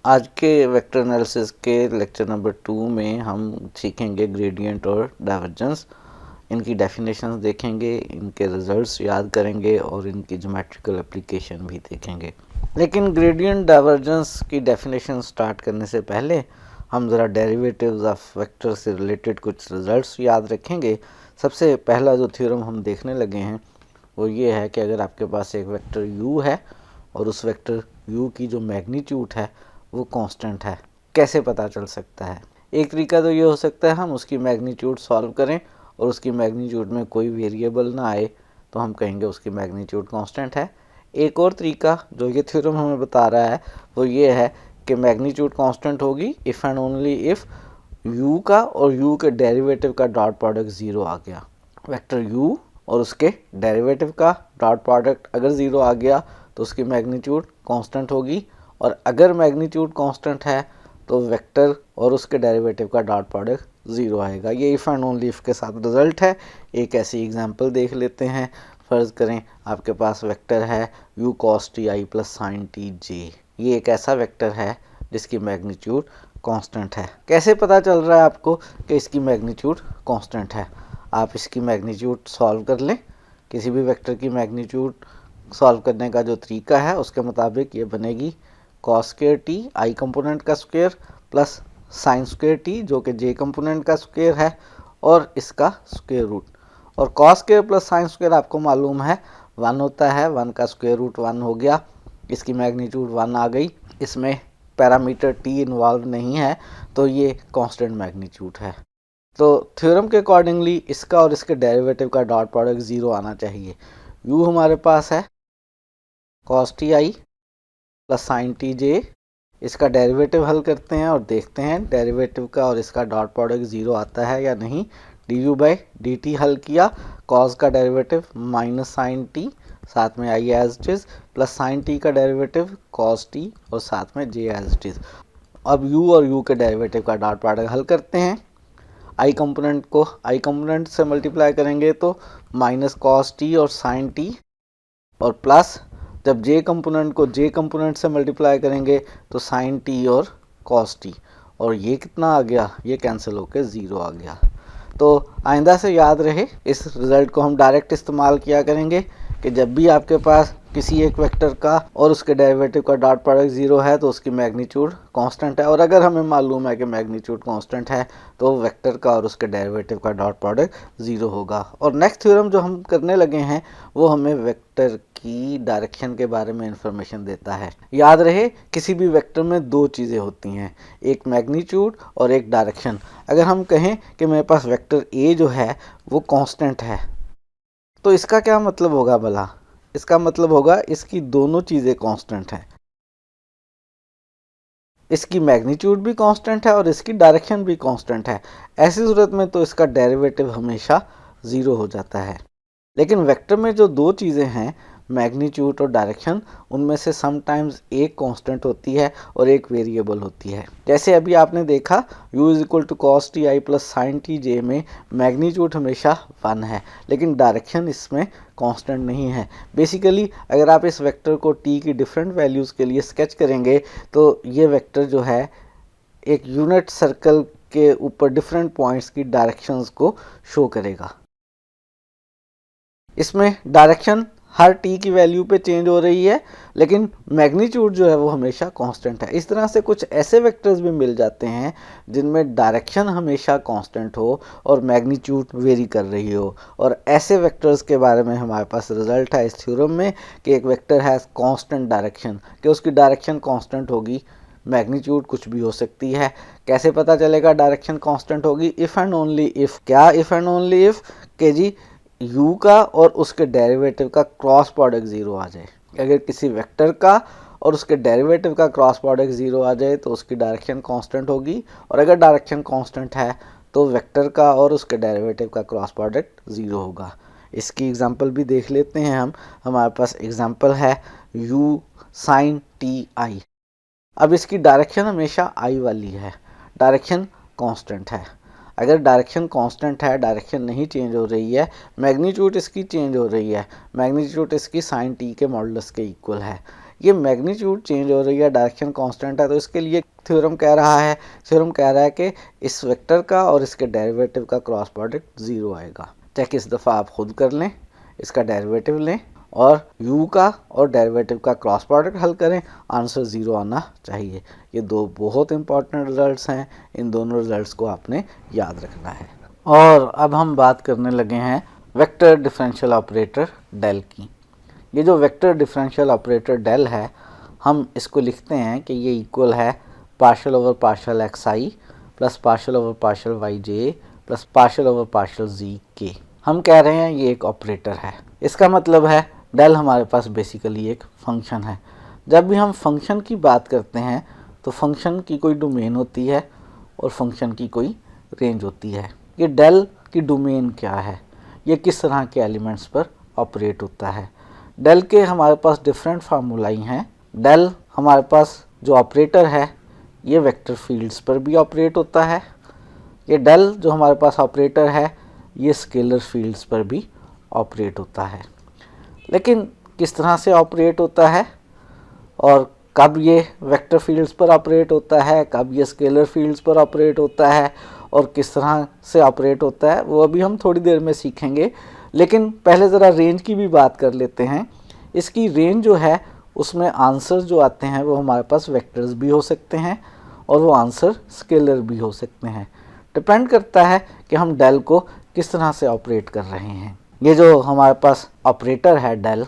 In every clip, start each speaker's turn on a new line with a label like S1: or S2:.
S1: आज के vector analysis के लेक्चर नंबर 2 में हम सीखेंगे ग्रेडियंट और डाइवर्जेंस। इनकी डेफिनेशंस देखेंगे, इनके रिजल्ट्स याद करेंगे और इनकी ज्योमेट्रिकल एप्लीकेशन भी देखेंगे। लेकिन ग्रेडियंट डाइवर्जेंस की डेफिनेशन स्टार्ट करने से पहले हम ज़रा डेरिवेटिव्स ऑफ वेक्टर से रिलेटेड कुछ रिजल्ट्स याद रखेंगे। सबसे पहला जो थ्योरम हम देखने लगे हैं वो ये है कि अगर आपके पास एक वेक्टर u है और उस वेक्टर u की जो मैग्नीट्यूड है वो कांस्टेंट है, कैसे पता चल सकता है? एक तरीका तो ये हो सकता है हम उसकी मैग्नीट्यूड सॉल्व करें और उसकी मैग्नीट्यूड में कोई वेरिएबल ना आए तो हम कहेंगे उसकी मैग्नीट्यूड कांस्टेंट है। एक और तरीका जो ये थ्योरम हमें बता रहा है वो ये है कि मैग्नीट्यूड कांस्टेंट होगी if and only if u का और u के डेरिवेटिव का डॉट प्रोडक्ट ज़ीरो आ गया। वेक्टर u और उसके डेरिवेटिव का डॉट प्रोडक्ट अगर ज़ीरो आ गया तो उसकी मैग्नीट्यूड कांस्टेंट होगी, और अगर मैग्नीट्यूड कांस्टेंट है तो वेक्टर और उसके डेरिवेटिव का डॉट प्रोडक्ट ज़ीरो आएगा। ये इफ़ एंड ओनली इफ़ के साथ रिजल्ट है। एक ऐसी एग्जांपल देख लेते हैं। फ़र्ज़ करें आपके पास वेक्टर है u cos t i plus sine T J. ये एक ऐसा वेक्टर है जिसकी मैग्नीट्यूड कांस्टेंट है। कैसे पता चल रहा है आपको कि इसकी मैग्नीट्यूड कांस्टेंट है? आप इसकी मैग्नीट्यूड सॉल्व कर लें। किसी भी वेक्टर की मैग्नीट्यूड सॉल्व करने का जो तरीका है उसके मुताबिक ये बनेगी cos square T I component का square plus sine square T जो कि j कंपोनेंट का स्क्वायर है और इसका स्क्वायर रूट। और cos square plus sine square आपको मालूम है 1 होता है, 1 का स्क्वायर रूट 1 हो गया, इसकी मैग्नीट्यूड 1 आ गई। इसमें पैरामीटर t इन्वॉल्व नहीं है तो ये कांस्टेंट मैग्नीट्यूड है। तो थ्योरम के अकॉर्डिंगली इसका और इसके डेरिवेटिव का डॉट प्रोडक्ट ज़ीरो आना चाहिए। u हमारे पास है cos T I plus sine T J. इसका डेरिवेटिव हल करते हैं और देखते हैं डेरिवेटिव का और इसका डॉट प्रोडक्ट ज़ीरो आता है या नहीं। D you by D T हल किया, कॉस का डेरिवेटिव माइनस साइन टी, साथ में I as it is, plus sine T का डेरिवेटिव कॉस टी और साथ में जे एज इट इज़। अब u और u के डेरिवेटिव का डॉट प्रोडक्ट हल करते हैं। आई कंपोनेंट को आई कंपोनेंट से मल्टीप्लाई करेंगे तो माइनस कॉस टी और साइन टी, और प्लस जब j कंपोनेंट को j कंपोनेंट से मल्टीप्लाई करेंगे तो साइन टी और कॉस टी, और ये कितना आ गया? ये कैंसिल होकर ज़ीरो आ गया। तो आइंदा से याद रहे इस रिज़ल्ट को हम डायरेक्ट इस्तेमाल किया करेंगे कि जब भी आपके पास किसी एक वेक्टर का और उसके डेरिवेटिव का डॉट प्रोडक्ट ज़ीरो है तो उसकी मैग्नीट्यूड कांस्टेंट है, और अगर हमें मालूम है कि मैग्नीट्यूड कांस्टेंट है तो वेक्टर का और उसके डेरिवेटिव का डॉट प्रोडक्ट ज़ीरो होगा। और नेक्स्ट थ्योरम जो हम करने लगे हैं वो हमें वेक्टर की डायरेक्शन के बारे में इंफॉर्मेशन देता है। याद रहे किसी भी वेक्टर में दो चीज़ें होती हैं, एक मैग्नीट्यूड और एक डायरेक्शन। अगर हम कहें कि मेरे पास वेक्टर ए जो है वो कांस्टेंट है तो इसका क्या मतलब होगा भला? इसका मतलब होगा इसकी दोनों चीज़ें कांस्टेंट हैं, इसकी मैग्नीट्यूड भी कांस्टेंट है और इसकी डायरेक्शन भी कांस्टेंट है। ऐसी सूरत में तो इसका डेरिवेटिव हमेशा ज़ीरो हो जाता है। लेकिन वेक्टर में जो दो चीज़ें हैं मैग्नीट्यूड और डायरेक्शन, उनमें से समटाइम्स एक कांस्टेंट होती है और एक वेरिएबल होती है। जैसे अभी आपने देखा u is equal to cos T I plus sine T J में मैग्नीट्यूड हमेशा 1 है लेकिन डायरेक्शन इसमें कांस्टेंट नहीं है। बेसिकली अगर आप इस वेक्टर को t की डिफरेंट वैल्यूज़ के लिए स्केच करेंगे तो ये वेक्टर जो है एक यूनिट सर्कल के ऊपर डिफरेंट पॉइंट्स की डायरेक्शंस को शो करेगा। इसमें डायरेक्शन हर t की वैल्यू पे चेंज हो रही है लेकिन मैग्नीट्यूड जो है वो हमेशा कांस्टेंट है। इस तरह से कुछ ऐसे वेक्टर्स भी मिल जाते हैं जिनमें डायरेक्शन हमेशा कांस्टेंट हो और मैग्नीट्यूड वेरी कर रही हो, और ऐसे वेक्टर्स के बारे में हमारे पास रिजल्ट है इस थ्योरम में कि एक वेक्टर है कांस्टेंट डायरेक्शन, कि उसकी डायरेक्शन कांस्टेंट होगी, मैग्नीट्यूड कुछ भी हो सकती है। कैसे पता चलेगा डायरेक्शन कांस्टेंट होगी? If and only if. क्या इफ़ एंड ओनली इफ़? कि जी u का और उसके डेरिवेटिव का क्रॉस प्रोडक्ट ज़ीरो आ जाए। अगर किसी वेक्टर का और उसके डेरिवेटिव का क्रॉस प्रोडक्ट ज़ीरो आ जाए तो उसकी डायरेक्शन कांस्टेंट होगी, और अगर डायरेक्शन कांस्टेंट है तो वेक्टर का और उसके डेरिवेटिव का क्रॉस प्रोडक्ट ज़ीरो होगा। इसकी एग्जांपल भी देख लेते हैं हम। हमारे पास एग्जांपल है u साइन टी आई। अब इसकी डायरेक्शन हमेशा आई वाली है, डायरेक्शन कांस्टेंट है। अगर डायरेक्शन कांस्टेंट है, डायरेक्शन नहीं चेंज हो रही है, मैग्नीट्यूड इसकी चेंज हो रही है, मैग्नीट्यूड इसकी साइन टी के मॉडुलस के इक्वल है, ये मैग्नीट्यूड चेंज हो रही है, डायरेक्शन कांस्टेंट है, तो इसके लिए थ्योरम कह रहा है कि इस वेक्टर का और इसके डेरिवेटिव का क्रॉस प्रोडक्ट 0 आएगा। चाहे किस दफ़ा आप खुद कर लें, इसका डेरिवेटिव लें और u का और डेरिवेटिव का क्रॉस प्रोडक्ट हल करें, आंसर 0 आना चाहिए। ये दो बहुत इंपॉर्टेंट रिजल्ट्स हैं, इन दोनों रिजल्ट्स को आपने याद रखना है। और अब हम बात करने लगे हैं वेक्टर डिफरेंशियल ऑपरेटर डेल की। ये जो वेक्टर डिफरेंशियल ऑपरेटर डेल है, हम इसको लिखते हैं कि ये इक्वल है partial over partial X I plus partial over partial Y J plus partial over partial Z K. हम कह रहे हैं ये एक ऑपरेटर है। इसका मतलब है डेल हमारे पास बेसिकली एक फंक्शन है। जब भी हम फंक्शन की बात करते हैं तो फंक्शन की कोई डोमेन होती है और फंक्शन की कोई रेंज होती है। ये डेल की डोमेन क्या है, ये किस तरह के एलिमेंट्स पर ऑपरेट होता है। डेल के हमारे पास डिफरेंट फार्मूलाई हैं। डेल हमारे पास जो ऑपरेटर है ये वेक्टर फील्ड्स पर भी ऑपरेट होता है। ये डेल जो हमारे पास ऑपरेटर है ये स्केलर फील्ड्स पर भी ऑपरेट होता है। लेकिन किस तरह से ऑपरेट होता है और कब ये वेक्टर फील्ड्स पर ऑपरेट होता है, कब ये स्केलर फील्ड्स पर ऑपरेट होता है और किस तरह से ऑपरेट होता है, वो अभी हम थोड़ी देर में सीखेंगे। लेकिन पहले ज़रा रेंज की भी बात कर लेते हैं। इसकी रेंज जो है उसमें आंसर जो आते हैं वो हमारे पास वेक्टर्स भी हो सकते हैं और वो आंसर स्केलर भी हो सकते हैं। डिपेंड करता है कि हम डेल को किस तरह से ऑपरेट कर रहे हैं। ये जो हमारे पास ऑपरेटर है डेल,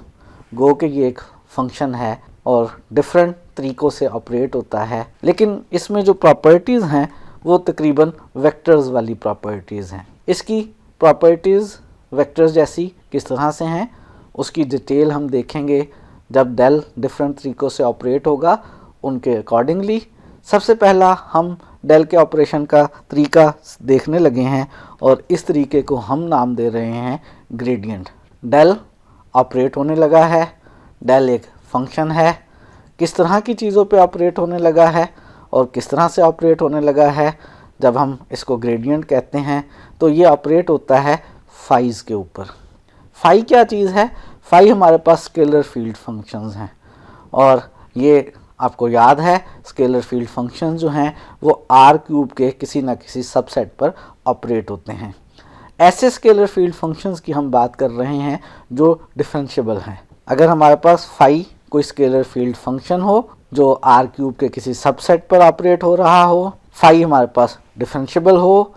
S1: गो के ये एक फंक्शन है और डिफरेंट तरीक़ों से ऑपरेट होता है, लेकिन इसमें जो प्रॉपर्टीज़ हैं वो तकरीबन वेक्टर्स वाली प्रॉपर्टीज़ हैं। इसकी प्रॉपर्टीज़ वेक्टर्स जैसी किस तरह से हैं उसकी डिटेल हम देखेंगे जब डेल डिफरेंट तरीक़ों से ऑपरेट होगा उनके अकॉर्डिंगली। सबसे पहला हम डेल के ऑपरेशन का तरीका देखने लगे हैं और इस तरीके को हम नाम दे रहे हैं ग्रेडियंट। डेल ऑपरेट होने लगा है, डेल एक फंक्शन है, किस तरह की चीज़ों पे ऑपरेट होने लगा है और किस तरह से ऑपरेट होने लगा है। जब हम इसको ग्रेडियंट कहते हैं तो ये ऑपरेट होता है फाइज के ऊपर। फाई क्या चीज़ है? फाई हमारे पास स्केलर फील्ड फंक्शंस हैं और ये आपको याद है स्केलर फील्ड फंक्शंस जो हैं वो आर क्यूब के किसी न किसी सबसेट पर ऑपरेट होते हैं। ऐसे स्केलर फील्ड फंक्शंस की हम बात कर रहे हैं जो डिफरेंशिएबल हैं। अगर हमारे पास फाई कोई स्केलर फील्ड फंक्शन हो जो आर क्यूब के किसी सबसेट पर ऑपरेट हो रहा हो, फाई हमारे पास डिफरेंशिएबल हो,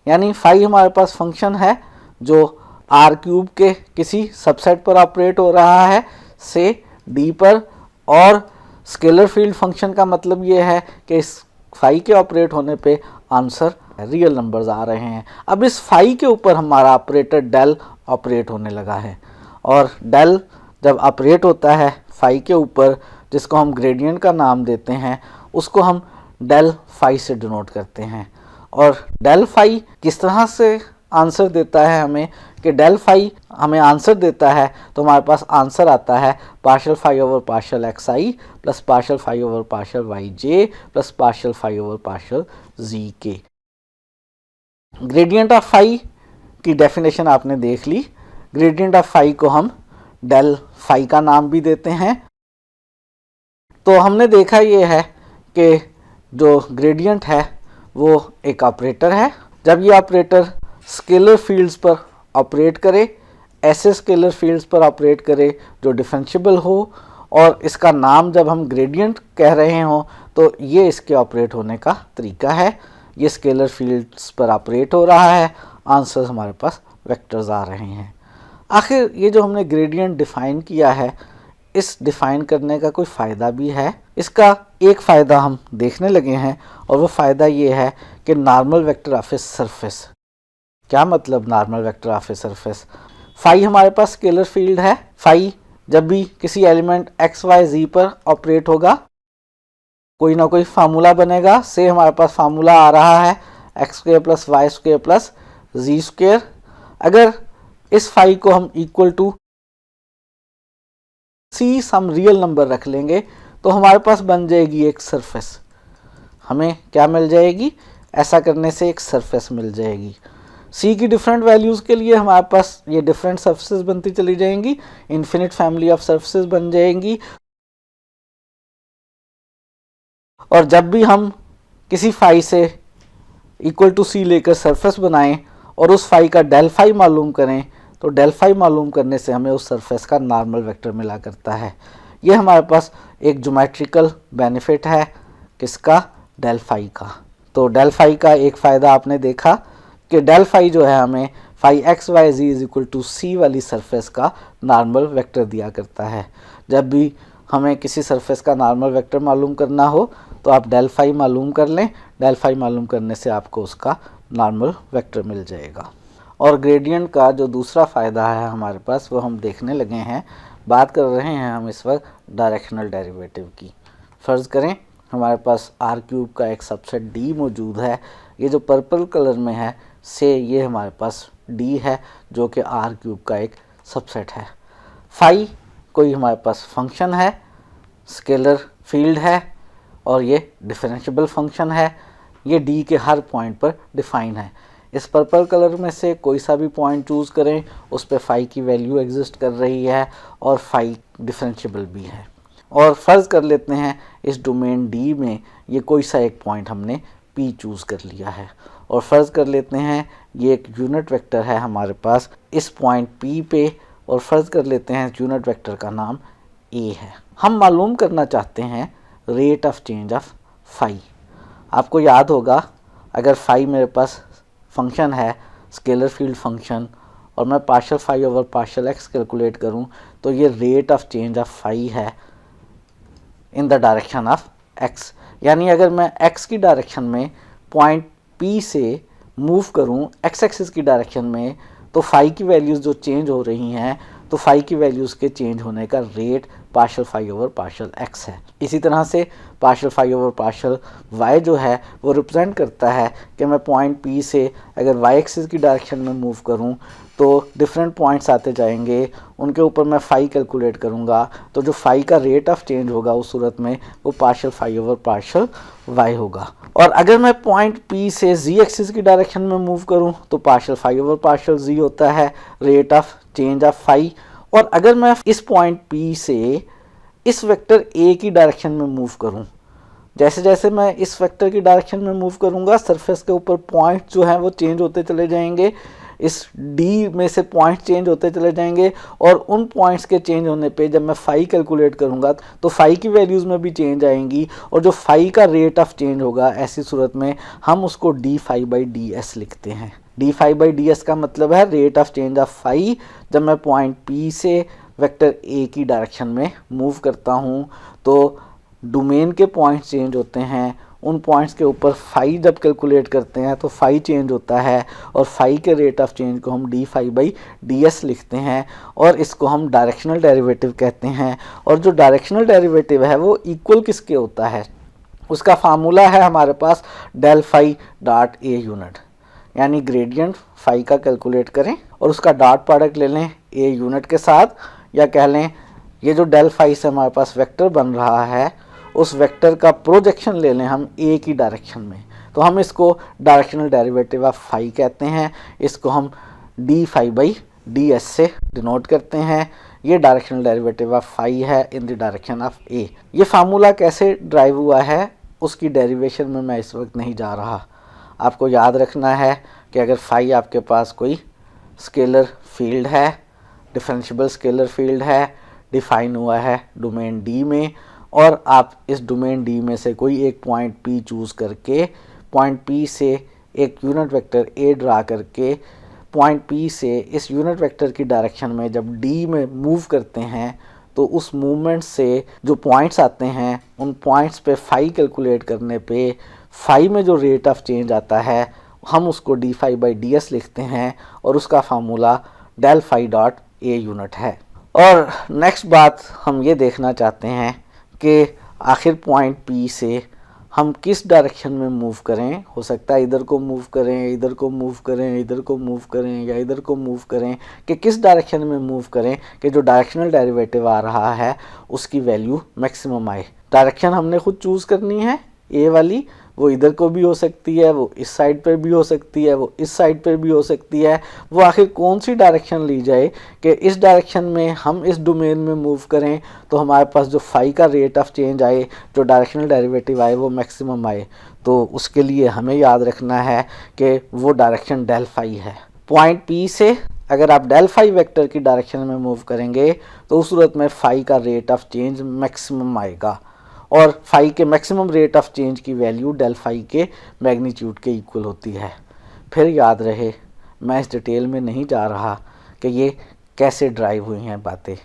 S1: यानी फाई हमारे पास फंक्शन है जो आर क्यूब के किसी सबसेट पर ऑपरेट हो रहा है से डी पर, और स्केलर फील्ड फंक्शन का मतलब ये है कि इस फाई के ऑपरेट होने पे आंसर रियल नंबर्स आ रहे हैं। अब इस फाई के ऊपर हमारा ऑपरेटर डेल ऑपरेट होने लगा है और डेल जब ऑपरेट होता है फाई के ऊपर, जिसको हम ग्रेडियंट का नाम देते हैं, उसको हम डेल फाई से डिनोट करते हैं। और डेल फाई किस तरह से आंसर देता है हमें कि डेल फाई हमें आंसर देता है तो हमारे पास आंसर आता है partial phi over partial X I plus partial phi over partial Y J plus partial phi over partial Z K. Gradient of phi की डेफिनेशन आपने देख ली। ग्रेडियंट ऑफ फाई को हम डेल फाई का नाम भी देते हैं। तो हमने देखा ये है कि जो ग्रेडियंट है वो एक ऑपरेटर है। जब ये ऑपरेटर स्केलर फील्ड्स पर ऑपरेट करे, ऐसे स्केलर फील्ड्स पर ऑपरेट करे जो डिफरेंशिएबल हो, और इसका नाम जब हम ग्रेडियंट कह रहे हों तो ये इसके ऑपरेट होने का तरीका है। ये स्केलर फील्ड्स पर ऑपरेट हो रहा है, आंसर हमारे पास वेक्टर्स आ रहे हैं। आखिर ये जो हमने ग्रेडियंट डिफ़ाइन किया है, इस डिफ़ाइन करने का कोई फ़ायदा भी है। इसका एक फ़ायदा हम देखने लगे हैं और वो फ़ायदा ये है कि normal vector of a surface. क्या मतलब normal vector of a surface? Phi हमारे पास स्केलर फील्ड है। फाई जब भी किसी एलिमेंट एक्स वाई जी पर ऑपरेट होगा कोई ना कोई फार्मूला बनेगा। से हमारे पास फार्मूला आ रहा है X square plus Y square plus Z square. अगर इस फाई को हम equal to C some real number रख लेंगे तो हमारे पास बन जाएगी एक सरफेस। हमें क्या मिल जाएगी? ऐसा करने से एक सरफेस मिल जाएगी। सी की डिफरेंट वैल्यूज़ के लिए हमारे पास ये डिफरेंट सरफेसेस बनती चली जाएंगी, इन्फिनिट फैमिली ऑफ सरफेसेस बन जाएंगी। और जब भी हम किसी फाई से इक्वल टू सी लेकर सरफेस बनाएं और उस फाई का डेल फाई मालूम करें, तो डेल फाई मालूम करने से हमें उस सरफेस का नॉर्मल वेक्टर मिला करता है। ये हमारे पास एक ज्योमेट्रिकल बेनिफिट है, किसका? डेल फाई का। तो डेल फाई का एक फ़ायदा आपने देखा कि डेल फाई जो है हमें phi X Y Z is equal to C वाली सरफेस का नॉर्मल वेक्टर दिया करता है। जब भी हमें किसी सरफेस का नॉर्मल वेक्टर मालूम करना हो तो आप डेल फाई मालूम कर लें। डेल फाई मालूम करने से आपको उसका नॉर्मल वेक्टर मिल जाएगा। और ग्रेडियंट का जो दूसरा फ़ायदा है हमारे पास, वो हम देखने लगे हैं। बात कर रहे हैं हम इस वक्त डायरेक्शनल डेरिवेटिव की। फ़र्ज़ करें हमारे पास आर क्यूब का एक सबसेट डी मौजूद है। ये जो पर्पल कलर में है से ये हमारे पास डी है जो कि आर क्यूब का एक सबसेट है। फाई कोई हमारे पास फंक्शन है, स्केलर फील्ड है और ये डिफरेंशिएबल फंक्शन है। ये डी के हर पॉइंट पर डिफाइन है। इस पर्पल कलर में से कोई सा भी पॉइंट चूज़ करें, उस पे फाई की वैल्यू एग्जिस्ट कर रही है और फाई डिफरेंशिएबल भी है। और फ़र्ज़ कर लेते हैं इस डोमेन डी में ये कोई सा एक पॉइंट हमने पी चूज़ कर लिया है और फ़र्ज़ कर लेते हैं ये एक यूनिट वेक्टर है हमारे पास इस पॉइंट पी पे, और फ़र्ज़ कर लेते हैं यूनिट वेक्टर का नाम ए है। हम मालूम करना चाहते हैं rate of change of phi. आपको याद होगा अगर फाई मेरे पास फंक्शन है, स्केलर फील्ड फंक्शन, और मैं partial phi over partial X calculate करूं तो ये rate of change of phi है in the direction of X. यानी अगर मैं एक्स की डायरेक्शन में पॉइंट पी से मूव करूं एक्स एक्सिस की डायरेक्शन में, तो फाई की वैल्यूज़ जो चेंज हो रही हैं, तो फाई की वैल्यूज़ के चेंज होने का rate partial phi over partial x है। इसी तरह से partial phi over partial y जो है वो रिप्रेजेंट करता है कि मैं पॉइंट पी से अगर वाई एक्सिस की डायरेक्शन में मूव करूं तो डिफरेंट पॉइंट्स आते जाएंगे, उनके ऊपर मैं फ़ाई कैलकुलेट करूंगा, तो जो फ़ाई का रेट ऑफ चेंज होगा उस सूरत में वो partial phi over partial y होगा। और अगर मैं पॉइंट पी से जी एक्सिस की डायरेक्शन में मूव करूं तो partial phi over partial z होता है rate of change of phi. और अगर मैं इस पॉइंट पी से इस वेक्टर ए की डायरेक्शन में मूव करूं, जैसे जैसे मैं इस वेक्टर की डायरेक्शन में मूव करूंगा सरफेस के ऊपर पॉइंट जो हैं वो चेंज होते चले जाएंगे, इस डी में से पॉइंट चेंज होते चले जाएंगे और उन पॉइंट्स के चेंज होने पे जब मैं फाई कैलकुलेट करूंगा तो फाई की वैल्यूज़ में भी चेंज आएंगी और जो फाई का रेट ऑफ चेंज होगा ऐसी सूरत में हम उसको d phi by d s लिखते हैं। D phi by d s का मतलब है rate of change of phi जब मैं पॉइंट पी से वेक्टर ए की डायरेक्शन में मूव करता हूँ तो डोमेन के पॉइंट चेंज होते हैं, उन पॉइंट्स के ऊपर फाई जब कैलकुलेट करते हैं तो फाई चेंज होता है और फाई के रेट ऑफ चेंज को हम d phi by d s लिखते हैं और इसको हम डायरेक्शनल डेरिवेटिव कहते हैं। और जो डायरेक्शनल डेरिवेटिव है वो इक्वल किसके होता है, उसका फार्मूला है हमारे पास del phi dot A unit, यानी ग्रेडियंट फाई का कैलकुलेट करें और उसका डॉट प्रोडक्ट ले लें ए यूनिट के साथ, या कह लें ये जो डेल फाई से हमारे पास वेक्टर बन रहा है उस वेक्टर का प्रोजेक्शन ले लें हम ए की डायरेक्शन में, तो हम इसको डायरेक्शनल डेरिवेटिव ऑफ फाई कहते हैं। इसको हम d phi by d s से डिनोट करते हैं। ये डायरेक्शनल डेरिवेटिव ऑफ फाई है in the direction of A. ये फार्मूला कैसे ड्राइव हुआ है उसकी डेरिवेशन में मैं इस वक्त नहीं जा रहा। आपको याद रखना है कि अगर फाई आपके पास कोई स्केलर फील्ड है, डिफरेंशिएबल स्केलर फील्ड है, डिफाइन हुआ है डोमेन डी में, और आप इस डोमेन डी में से कोई एक पॉइंट पी चूज़ करके पॉइंट पी से एक यूनिट वेक्टर ए ड्रा करके पॉइंट पी से इस यूनिट वेक्टर की डायरेक्शन में जब डी में मूव करते हैं तो उस मूवमेंट से जो पॉइंट्स आते हैं उन पॉइंट्स पे फाई कैलकुलेट करने पे फाई में जो रेट ऑफ चेंज आता है हम उसको d phi by d s लिखते हैं और उसका formula del phi dot A unit है। और नेक्स्ट बात हम ये देखना चाहते हैं कि आखिर पॉइंट पी से हम किस डायरेक्शन में मूव करें। हो सकता है इधर को मूव करें, इधर को मूव करें, इधर को मूव करें या इधर को मूव करें, कि किस डायरेक्शन में मूव करें कि जो डायरेक्शनल डेरिवेटिव आ रहा है उसकी वैल्यू मैक्सिमम आए। डायरेक्शन हमने खुद चूज़ करनी है ए वाली, वो इधर को भी हो सकती है, वो इस साइड पर भी हो सकती है, वो इस साइड पर भी हो सकती है। वो आखिर कौन सी डायरेक्शन ली जाए कि इस डायरेक्शन में हम इस डोमेन में मूव करें तो हमारे पास जो फाई का रेट ऑफ चेंज आए, जो डायरेक्शनल डेरिवेटिव आए, वो मैक्सिमम आए। तो उसके लिए हमें याद रखना है कि वो डायरेक्शन डेल फाई है। पॉइंट पी से अगर आप डेल फाई वेक्टर की डायरेक्शन में मूव करेंगे तो उस सूरत में फाई का रेट ऑफ चेंज मैक्सिमम आएगा, और फाई के मैक्सिमम रेट ऑफ चेंज की वैल्यू डेल फाई के मैग्नीट्यूड के इक्वल होती है। फिर याद रहे, मैं इस डिटेल में नहीं जा रहा कि ये कैसे ड्राइव हुई हैं बातें,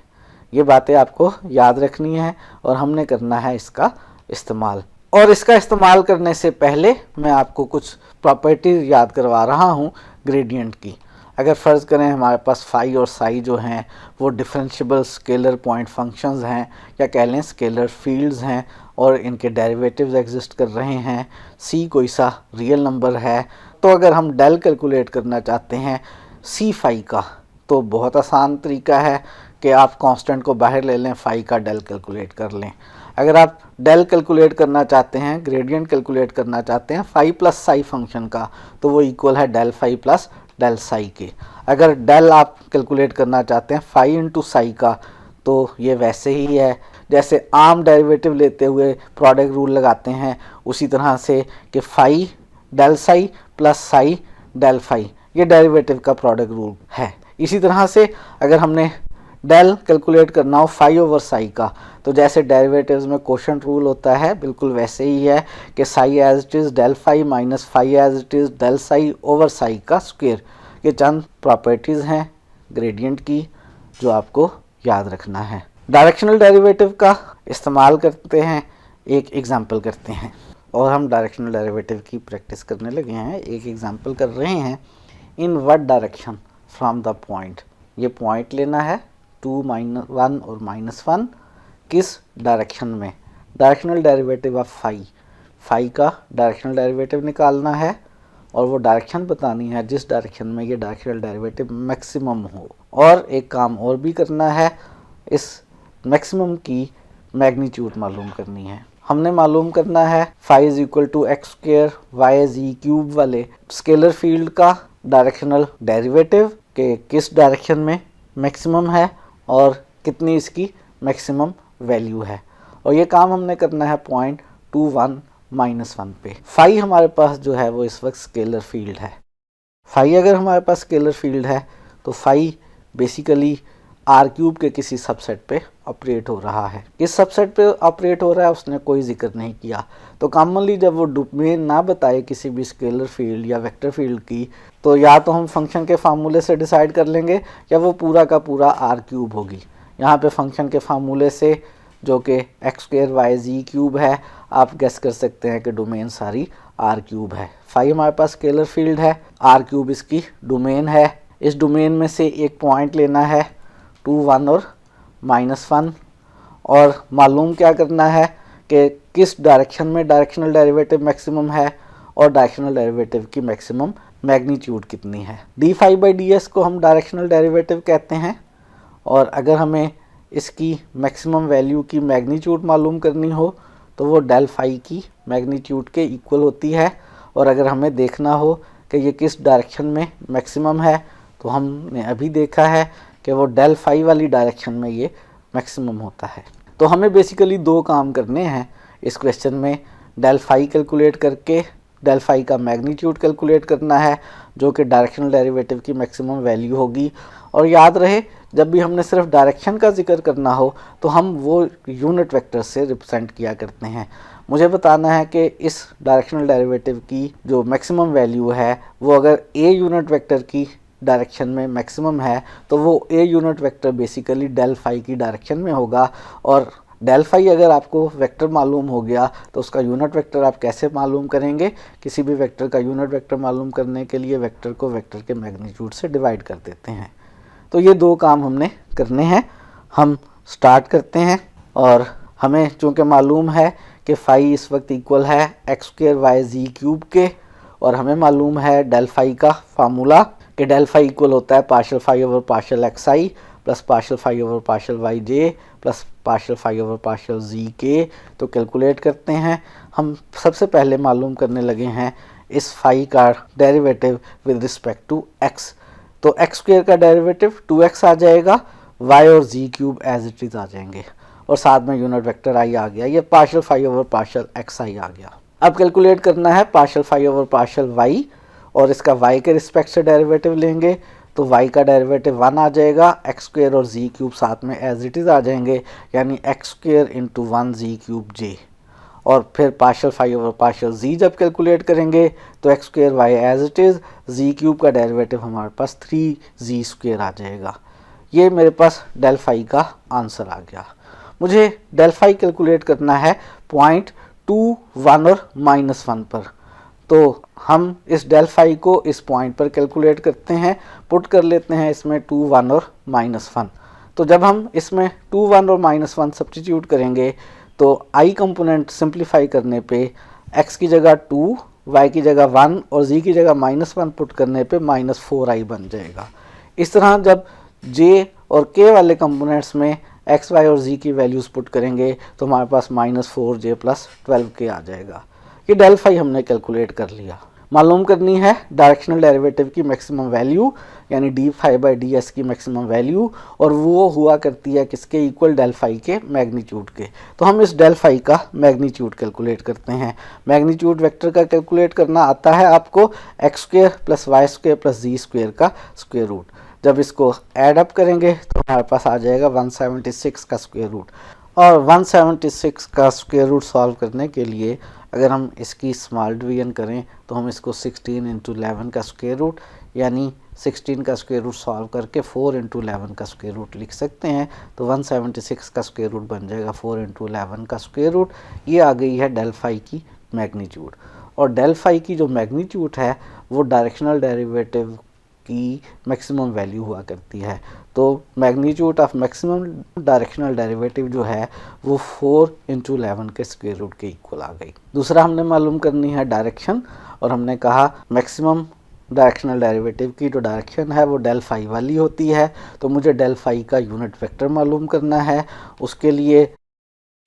S1: ये बातें आपको याद रखनी है और हमने करना है इसका इस्तेमाल। और इसका इस्तेमाल करने से पहले मैं आपको कुछ प्रॉपर्टीज याद करवा रहा हूँ ग्रेडियंट की। अगर फ़र्ज़ करें हमारे पास फाई और साई जो हैं वो डिफरेंशिएबल स्केलर पॉइंट फंक्शंस हैं, या कह लें स्केलर फील्ड्स हैं, और इनके डेरिवेटिव्स एग्जिस्ट कर रहे हैं, सी कोई सा रियल नंबर है, तो अगर हम डेल कैलकुलेट करना चाहते हैं सी फाई का, तो बहुत आसान तरीका है कि आप कांस्टेंट को बाहर ले लें, फाई का डेल कैलकुलेट कर लें। अगर आप डेल कैलकुलेट करना चाहते हैं, ग्रेडियंट कैलकुलेट करना चाहते हैं फाई प्लस साई फंक्शन का, तो वो इक्वल है del phi plus del psi के। अगर डेल आप कैलकुलेट करना चाहते हैं फाई इंटू साई का, तो ये वैसे ही है जैसे आम डेरिवेटिव लेते हुए प्रोडक्ट रूल लगाते हैं, उसी तरह से कि phi del psi plus psi del phi, ये डेरिवेटिव का प्रोडक्ट रूल है। इसी तरह से अगर हमने डेल कैलकुलेट करना हो फाई ओवर साई का, तो जैसे डेरिवेटिव्स में कोशेंट रूल होता है, बिल्कुल वैसे ही है कि psi as it is del phi minus phi as it is del psi over psi का स्क्वायर। ये चंद प्रॉपर्टीज़ हैं ग्रेडियंट की जो आपको याद रखना है। डायरेक्शनल डेरिवेटिव का इस्तेमाल करते हैं, एक एग्जांपल करते हैं, और हम डायरेक्शनल डेरिवेटिव की प्रैक्टिस करने लगे हैं। एक एग्जांपल कर रहे हैं, in what direction from the point, ये पॉइंट लेना है 2, -1 और -1, किस डायरेक्शन में, directional derivative of phi, phi का डायरेक्शनल डेरिवेटिव निकालना है, और वो डायरेक्शन बतानी है जिस डायरेक्शन में ये डायरेक्शनल डेरिवेटिव मैक्सिमम हो। और एक काम और भी करना है, इस मैक्सिमम की मैग्नीट्यूड मालूम करनी है। हमने मालूम करना है phi is equal to x square y is e cube वाले स्केलर फील्ड का डायरेक्शनल डेरिवेटिव के किस डायरेक्शन में मैक्सिमम है और कितनी इसकी मैक्सिमम वैल्यू है, और ये काम हमने करना है पॉइंट 2, 1, -1 पे। फाई हमारे पास जो है वो इस वक्त स्केलर फील्ड है। फाई अगर हमारे पास स्केलर फील्ड है तो फाई बेसिकली आर क्यूब के किसी सबसेट पे ऑपरेट हो रहा है। किस सबसेट पे ऑपरेट हो रहा है उसने कोई जिक्र नहीं किया। तो कॉमनली जब वो डोमेन ना बताए किसी भी स्केलर फील्ड या वेक्टर फील्ड की, तो या तो हम फंक्शन के फार्मूले से डिसाइड कर लेंगे या वो पूरा का पूरा आर क्यूब होगी। यहाँ पे फंक्शन के फार्मूले से जो कि x square Y Z cube है, आप गेस कर सकते हैं कि डोमेन सारी आर क्यूब है। फाई हमारे पास स्केलर फील्ड है, आर क्यूब इसकी डोमेन है। इस डोमेन में से एक पॉइंट लेना है 2, 1 और -1, और मालूम क्या करना है कि किस डायरेक्शन में डायरेक्शनल डेरिवेटिव मैक्सिमम है और डायरेक्शनल डेरिवेटिव की मैक्सिमम मैग्नीट्यूड कितनी है। D phi by d s को हम डायरेक्शनल डेरिवेटिव कहते हैं, और अगर हमें इसकी मैक्सिमम वैल्यू की मैग्नीट्यूड मालूम करनी हो तो वो डेल फाई की मैग्नीट्यूड के इक्वल होती है। और अगर हमें देखना हो कि ये किस डायरेक्शन में मैक्सिमम है, तो हमने अभी देखा है कि वो डेल फाई वाली डायरेक्शन में ये मैक्सिमम होता है। तो हमें बेसिकली दो काम करने हैं इस क्वेश्चन में, डेल फाई कैलकुलेट करके डेल फाई का मैग्नीट्यूड कैलकुलेट करना है जो कि डायरेक्शनल डेरिवेटिव की मैक्सिमम वैल्यू होगी। और याद रहे, जब भी हमने सिर्फ डायरेक्शन का जिक्र करना हो तो हम वो यूनिट वेक्टर से रिप्रेजेंट किया करते हैं। मुझे बताना है कि इस डायरेक्शनल डेरिवेटिव की जो मैक्सिमम वैल्यू है वो अगर ए यूनिट वेक्टर की डायरेक्शन में मैक्सिमम है तो वो A unit vector basically del phi की डायरेक्शन में होगा। और डेल फाई अगर आपको वेक्टर मालूम हो गया तो उसका यूनिट वेक्टर आप कैसे मालूम करेंगे, किसी भी वेक्टर का यूनिट वेक्टर मालूम करने के लिए वेक्टर को वेक्टर के मैग्नीट्यूड से डिवाइड कर देते हैं। तो ये दो काम हमने करने हैं। हम स्टार्ट करते हैं, और हमें चूँकि मालूम है कि फाई इस वक्त इक्वल है X square Y Z cube K, और हमें मालूम है डेल फाई का फार्मूला कि डेल फाई इक्वल होता है partial phi over partial X I plus partial phi over partial Y J plus partial phi over partial Z K. तो calculate करते हैं। हम सबसे पहले मालूम करने लगे हैं इस फाई का derivative with respect to X. तो एक्स स्क्वेयर का डेरिवेटिव 2x आ जाएगा, y और z cube as it is आ जाएंगे और साथ में यूनिट वेक्टर i आ गया। ये partial phi over partial X I आ गया। अब कैलकुलेट करना है partial phi over partial y और इसका y के रिस्पेक्ट से डेरिवेटिव लेंगे तो y का डेरिवेटिव 1 आ जाएगा, एक्स स्क्वेयर और z क्यूब साथ में एज इट इज़ आ जाएंगे, यानी x square into 1 z cube j। और फिर partial phi over partial z जब कैलकुलेट करेंगे तो x square y as it is, z cube का डेरिवेटिव हमारे पास 3z स्क्वेयर आ जाएगा। ये मेरे पास डेल फाई का आंसर आ गया। मुझे डेल फाई कैलकुलेट करना है पॉइंट 2, 1 और -1 पर। तो हम इस डेल फाई को इस पॉइंट पर कैलकुलेट करते हैं, पुट कर लेते हैं इसमें 2, 1 और -1। तो जब हम इसमें 2, 1 और -1 सब्स्टिट्यूट करेंगे तो i कंपोनेंट सिंप्लीफाई करने पे x की जगह 2, y की जगह 1 और z की जगह -1 पुट करने पे -4i बन जाएगा। इस तरह जब j और k वाले कंपोनेंट्स में x, y और z की वैल्यूज़ पुट करेंगे तो हमारे पास -4j प्लस 12k आ जाएगा। ये डेल फाई हमने कैलकुलेट कर लिया। मालूम करनी है डायरेक्शनल डेरिवेटिव की मैक्सिमम वैल्यू, यानी d phi by d s की मैक्सिमम वैल्यू, और वो हुआ करती है किसके इक्वल, डेल फाई के मैग्नीट्यूड के। तो हम इस डेल फाई का मैग्नीट्यूड कैलकुलेट करते हैं। मैग्नीट्यूड वेक्टर का कैलकुलेट करना आता है आपको, X square plus Y square plus Z square का स्क्वेयर रूट। जब इसको ऐड अप करेंगे तो हमारे पास आ जाएगा 176 का स्क्वेयर रूट। और 176 का स्क्वेयर रूट सॉल्व करने के लिए अगर हम इसकी स्मॉल डिवीजन करें तो हम इसको 16 इंटू 11 का स्क्वेयर रूट, यानी 16 का स्क्वेयर रूट सॉल्व करके 4 इंटू 11 का स्क्वेयर रूट लिख सकते हैं। तो 176 का स्क्वेयर रूट बन जाएगा 4 इंटू 11 का स्क्वेयर रूट। ये आ गई है डेल फाई की मैग्नीट्यूड। और डेल फाई की जो मैग्नीट्यूड है वो डायरेक्शनल डेरिवेटिव की मैक्सिमम वैल्यू हुआ करती है। तो magnitude of maximum directional derivative जो है वो 4 इंटू 11 के स्क्वेयर रूट के इक्वल आ गई। दूसरा हमने मालूम करनी है डायरेक्शन, और हमने कहा मैक्सिमम डायरेक्शनल डेरिवेटिव की जो डायरेक्शन है वो डेल फाई वाली होती है। तो मुझे डेल फाई का यूनिट वेक्टर मालूम करना है। उसके लिए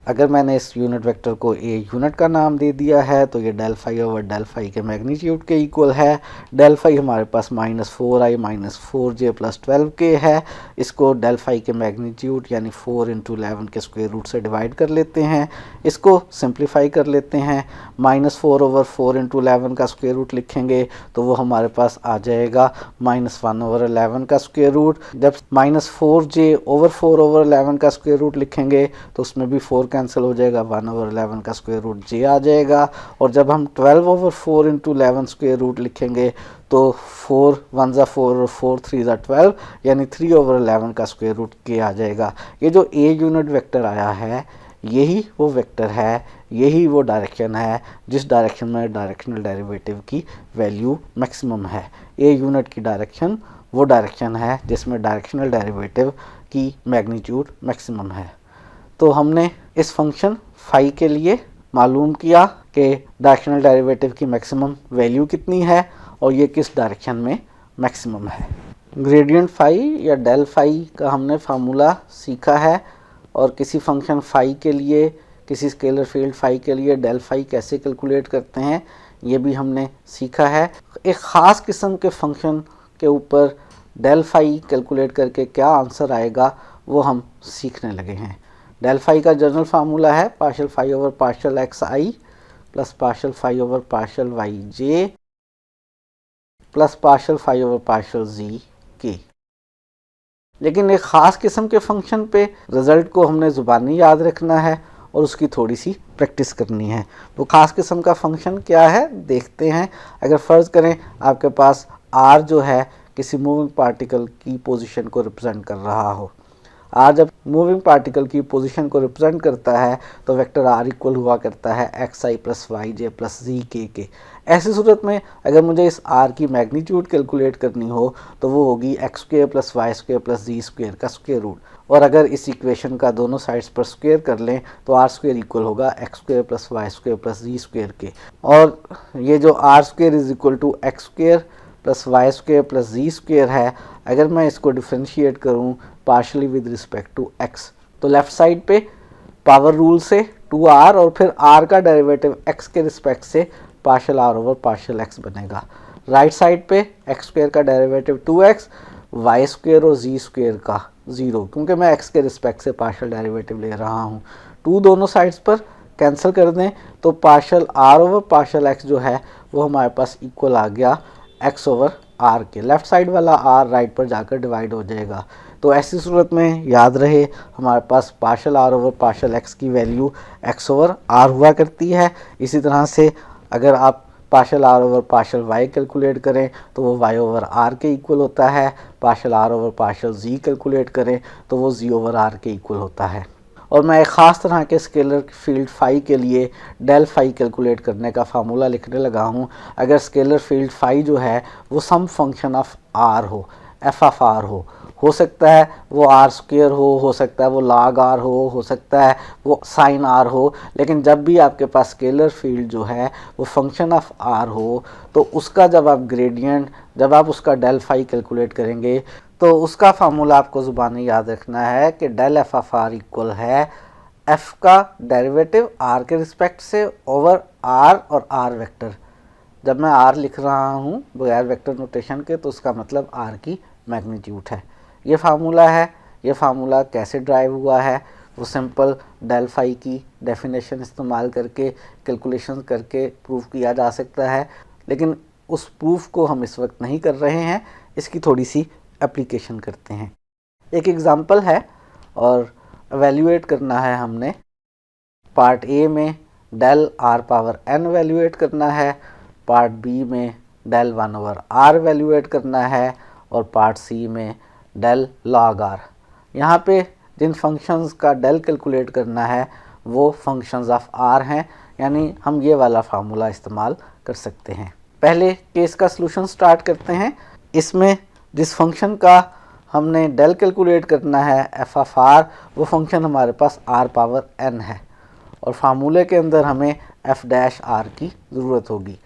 S1: अगर मैंने इस यूनिट वेक्टर को ए यूनिट का नाम दे दिया है तो ये del phi over del phi के मैग्नीट्यूड के इक्वल है। डेल फाई हमारे पास -4i -4j प्लस 12k है। इसको डेल फाई के मैग्नीट्यूड यानी 4 इंटू 11 के स्क्वायर रूट से डिवाइड कर लेते हैं। इसको सिंप्लीफाई कर लेते हैं, -4 ओवर 4 इंटू 11 का स्क्वायर रूट लिखेंगे तो वो हमारे पास आ जाएगा -1 ओवर 11 का स्क्वायर रूट। जब -4j ओवर 4 ओवर 11 का स्क्वायर रूट लिखेंगे तो उसमें भी 4 कैंसिल हो जाएगा, 1 ओवर 11 का स्क्वायर रूट j आ जाएगा। और जब हम 12 ओवर 4 इंटू 11 स्क्वायर रूट लिखेंगे तो 4 1 ज़ा 4 और 4 3 ज़ा 12, यानी 3 ओवर 11 का स्क्वायर रूट k आ जाएगा। ये जो a यूनिट वेक्टर आया है यही वो वेक्टर है, यही वो डायरेक्शन है जिस डायरेक्शन में डायरेक्शनल डेरिवेटिव की वैल्यू मैक्सिमम है। a यूनिट की डायरेक्शन वो डायरेक्शन है जिसमें डायरेक्शनल डेरिवेटिव की मैग्नीट्यूड मैक्सिमम है। तो हमने इस फंक्शन फाई के लिए मालूम किया कि डायरेक्शनल डेरिवेटिव की मैक्सिमम वैल्यू कितनी है और ये किस डायरेक्शन में मैक्सिमम है। ग्रेडियंट फाई या डेल फाई का हमने फार्मूला सीखा है, और किसी फंक्शन फाई के लिए, किसी स्केलर फील्ड फाई के लिए डेल फाई कैसे कैलकुलेट करते हैं ये भी हमने सीखा है। एक ख़ास किस्म के फंक्शन के ऊपर डेल फाई कैलकुलेट करके क्या आंसर आएगा वो हम सीखने लगे हैं। डेल फाई का जनरल फार्मूला है partial phi over partial X I plus partial phi over partial Y J plus partial phi over partial Z K. लेकिन एक ख़ास किस्म के फंक्शन पे रिज़ल्ट को हमने ज़ुबानी याद रखना है और उसकी थोड़ी सी प्रैक्टिस करनी है। वो ख़ास किस्म का फंक्शन क्या है देखते हैं। अगर फ़र्ज़ करें आपके पास r जो है किसी मूविंग पार्टिकल की पोजीशन को रिप्रेजेंट कर रहा हो। r जब मूविंग पार्टिकल की पोजीशन को रिप्रेजेंट करता है तो वेक्टर r इक्वल हुआ करता है xi plus Y J plus जी के। ऐसी सूरत में अगर मुझे इस r की मैग्नीट्यूड कैलकुलेट करनी हो तो वो होगी X square plus Y square plus Z square का स्क्वेयर रूट। और अगर इस इक्वेशन का दोनों साइड्स पर स्क्वेयर कर लें तो आर स्क्वेयर इक्वल होगा X square plus Y square plus Z square के। और ये जो R square is equal to X square plus Y square plus Z square है, अगर मैं इसको डिफ्रेंशिएट करूं partially with respect to X, तो लेफ्ट साइड पे पावर रूल से 2r और फिर r का डेरिवेटिव x के रिस्पेक्ट से partial r over partial x बनेगा। राइट साइड पे एक्स स्क्वेयर का डेरिवेटिव 2x, वाई स्क्वेयर और जी स्क्वेयर का 0, क्योंकि मैं x के रिस्पेक्ट से पार्शल डेरिवेटिव ले रहा हूँ। 2 दोनों साइड्स पर कैंसिल कर दें तो partial r over partial x जो है वो हमारे पास इक्वल आ गया x ओवर r के। लेफ्ट साइड वाला r राइट पर जाकर डिवाइड हो जाएगा। तो ऐसी सूरत में याद रहे हमारे पास partial r over partial x की वैल्यू x ओवर r हुआ करती है। इसी तरह से अगर आप partial r over partial y calculate करें तो वो y ओवर r के इक्वल होता है। Partial r over partial z calculate करें तो वो z ओवर r के इक्वल होता है। और मैं एक ख़ास तरह के स्केलर फील्ड फाई के लिए डेल फाई कैलकुलेट करने का फार्मूला लिखने लगा हूँ। अगर स्केलर फील्ड फाई जो है वो सम फंक्शन ऑफ r हो, एफ ऑफ r हो सकता है वो r स्क्वेयर हो सकता है वो log r हो सकता है वो साइन r हो, लेकिन जब भी आपके पास स्केलर फील्ड जो है वो फंक्शन ऑफ r हो तो उसका जब आप ग्रेडियंट, जब आप उसका डेल फाई कैलकुलेट करेंगे तो उसका फार्मूला आपको ज़ुबानी याद रखना है कि del f of r equal है एफ का डेरिवेटिव आर के रिस्पेक्ट से ओवर आर और आर वेक्टर। जब मैं आर लिख रहा हूँ बगैर वेक्टर नोटेशन के तो उसका मतलब आर की मैग्नीट्यूड है। ये फार्मूला है। ये फार्मूला कैसे ड्राइव हुआ है वो सिंपल डेल फाई की डेफिनेशन इस्तेमाल करके कैलकुलेशन करके प्रूफ किया जा सकता है, लेकिन उस प्रूफ को हम इस वक्त नहीं कर रहे हैं, इसकी थोड़ी सी एप्लीकेशन करते हैं। एक एग्ज़ाम्पल है और एवेल्यूएट करना है हमने। पार्ट ए में del r power n evaluate करना है, पार्ट बी में डेल 1 ओवर आर एवेल्यूएट करना है और पार्ट सी में डेल लॉग आर। यहाँ पे जिन फंक्शंस का डेल कैलकुलेट करना है वो फंक्शंस ऑफ आर हैं, यानी हम ये वाला फार्मूला इस्तेमाल कर सकते हैं। पहले केस का सलूशन स्टार्ट करते हैं। इसमें जिस फंक्शन का हमने डेल कैलकुलेट करना है एफ ऑफ आर, वो फंक्शन हमारे पास आर पावर एन है और फार्मूले के अंदर हमें एफ डैश आर की ज़रूरत होगी।